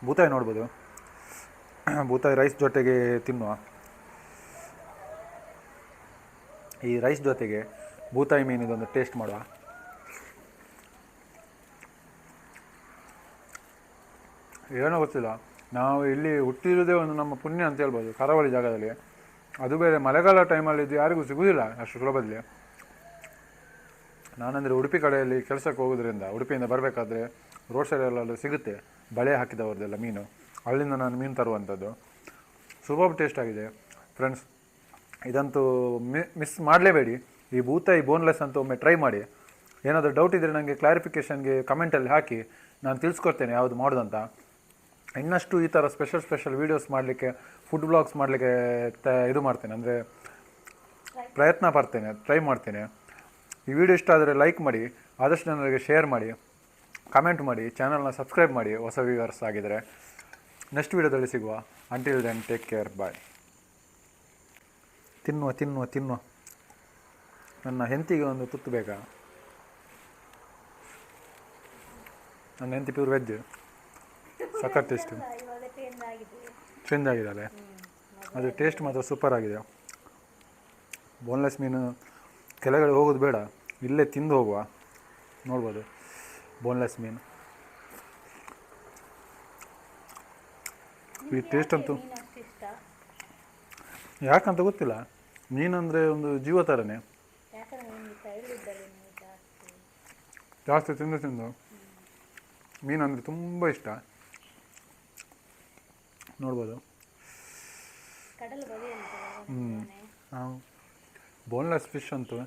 ಭೂತಾಯಿ ನೋಡ್ಬೋದು, ಭೂತಾಯಿ ರೈಸ್ ಜೊತೆಗೆ ತಿನ್ನುವ. ಈ ರೈಸ್ ಜೊತೆಗೆ ಭೂತಾಯಿ ಮೀನಿದೊಂದು ಟೇಸ್ಟ್ ಮಾಡುವ. ಏನೋ ಗೊತ್ತಿಲ್ಲ, ನಾವು ಇಲ್ಲಿ ಹುಟ್ಟಿರೋದೇ ಒಂದು ನಮ್ಮ ಪುಣ್ಯ ಅಂತ ಹೇಳ್ಬೋದು, ಕರಾವಳಿ ಜಾಗದಲ್ಲಿ. ಅದು ಬೇರೆ ಮಳೆಗಾಲ ಟೈಮಲ್ಲಿ ಇದು ಯಾರಿಗೂ ಸಿಗುವುದಿಲ್ಲ ಅಷ್ಟು ಸುಲಭದಲ್ಲಿ. ನಾನಂದರೆ ಉಡುಪಿ ಕಡೆಯಲ್ಲಿ ಕೆಲಸಕ್ಕೆ ಹೋಗೋದ್ರಿಂದ ಉಡುಪಿಯಿಂದ ಬರಬೇಕಾದ್ರೆ ರೋಡ್ ಸೈಡಲ್ಲೆಲ್ಲ ಸಿಗುತ್ತೆ ಬಳೆ ಹಾಕಿದವ್ರದ್ದೆಲ್ಲ ಮೀನು. ಅಲ್ಲಿಂದ ನಾನು ಮೀನು ತರುವಂಥದ್ದು. ಸೂಪರ್ ಟೇಸ್ಟ್ ಆಗಿದೆ ಫ್ರೆಂಡ್ಸ್. ಇದಂತೂ ಮಿಸ್ ಮಾಡಲೇಬೇಡಿ. ಈ ಬೂತಾಯಿ ಬೋನ್ಲೆಸ್ ಅಂತ ಒಮ್ಮೆ ಟ್ರೈ ಮಾಡಿ. ಏನಾದರೂ ಡೌಟ್ ಇದ್ದರೆ ನನಗೆ ಕ್ಲಾರಿಫಿಕೇಷನ್ಗೆ ಕಮೆಂಟಲ್ಲಿ ಹಾಕಿ, ನಾನು ತಿಳಿಸ್ಕೊಡ್ತೇನೆ ಯಾವುದು ಮಾಡೋದಂತ. ಇನ್ನಷ್ಟು ಈ ಥರ ಸ್ಪೆಷಲ್ ವೀಡಿಯೋಸ್ ಮಾಡಲಿಕ್ಕೆ, ಫುಡ್ ಬ್ಲಾಗ್ಸ್ ಮಾಡಲಿಕ್ಕೆ ಇದು ಮಾಡ್ತೇನೆ, ಅಂದರೆ ಪ್ರಯತ್ನ ಪಡ್ತೇನೆ, ಟ್ರೈ ಮಾಡ್ತೇನೆ. ಈ ವಿಡಿಯೋ ಇಷ್ಟ ಆದರೆ ಲೈಕ್ ಮಾಡಿ, ಆದಷ್ಟು ಜನರಿಗೆ ಶೇರ್ ಮಾಡಿ, ಕಮೆಂಟ್ ಮಾಡಿ, ಚಾನಲ್ನ ಸಬ್ಸ್ಕ್ರೈಬ್ ಮಾಡಿ ಹೊಸ ವ್ಯೂವರ್ಸ್ ಆಗಿದ್ದರೆ. ನೆಕ್ಸ್ಟ್ ವಿಡಿಯೋದಲ್ಲಿ ಸಿಗುವ. ಅಂಟಿಲ್ ದೆನ್ ಟೇಕ್ ಕೇರ್, ಬಾಯ್. ತಿನ್ನುವ ನನ್ನ ಹೆಂಡತಿಗೆ ಒಂದು ತುತ್ತು ಬೇಕಾ? ನನ್ನ ಹೆಂಡತಿ ಪ್ಯೂರ್ ವೆಜ್, ಸಖತ್ ಟೇಸ್ಟ್. ಚೇಂಜ್ ಆಗಿದ್ದಾಳೆ, ಅದು ಟೇಸ್ಟ್ ಮಾತ್ರ ಸೂಪರ್ ಆಗಿದೆ. ಬೋನ್ಲೆಸ್ ಮೀನು ಕೆಳಗಡೆ ಹೋಗೋದು ಬೇಡ, ಇಲ್ಲೇ ತಿಂದು ಹೋಗುವ. ನೋಡ್ಬೋದು ಬೋನ್ಲೆಸ್ ಮೀನು. ಈ ಟೇಸ್ಟ್ ಅಂತೂ ಯಾಕಂತ ಗೊತ್ತಿಲ್ಲ. ಮೀನಂದರೆ ಒಂದು ಜೀವ ಥರನೇ. ಜಾಸ್ತಿ ತಿಂದು ಮೀನಂದರೆ ತುಂಬ ಇಷ್ಟ. ನೋಡ್ಬೋದು. ಬೋನ್ಲೆಸ್ ಫಿಶ್ ಅಂತೂ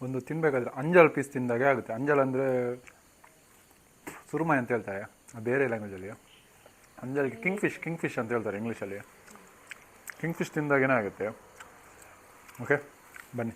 ಒಂದು ತಿನ್ನಬೇಕಾದ್ರೆ ಅಂಜಲ್ ಪೀಸ್ ತಿಂದಾಗೆ ಆಗುತ್ತೆ. ಅಂಜಲ್ ಅಂದರೆ ಸುರುಮೈ ಅಂತ ಹೇಳ್ತಾರೆ ಬೇರೆ ಲ್ಯಾಂಗ್ವೇಜಲ್ಲಿ. ಅಂಜಲ್ಗೆ ಕಿಂಗ್ ಫಿಶ್ ಅಂತ ಹೇಳ್ತಾರೆ ಇಂಗ್ಲೀಷಲ್ಲಿ. ಕಿಂಗ್ ಫಿಶ್ ತಿಂದಾಗೇನೇ ಆಗುತ್ತೆ. ಓಕೆ, ಬನ್ನಿ.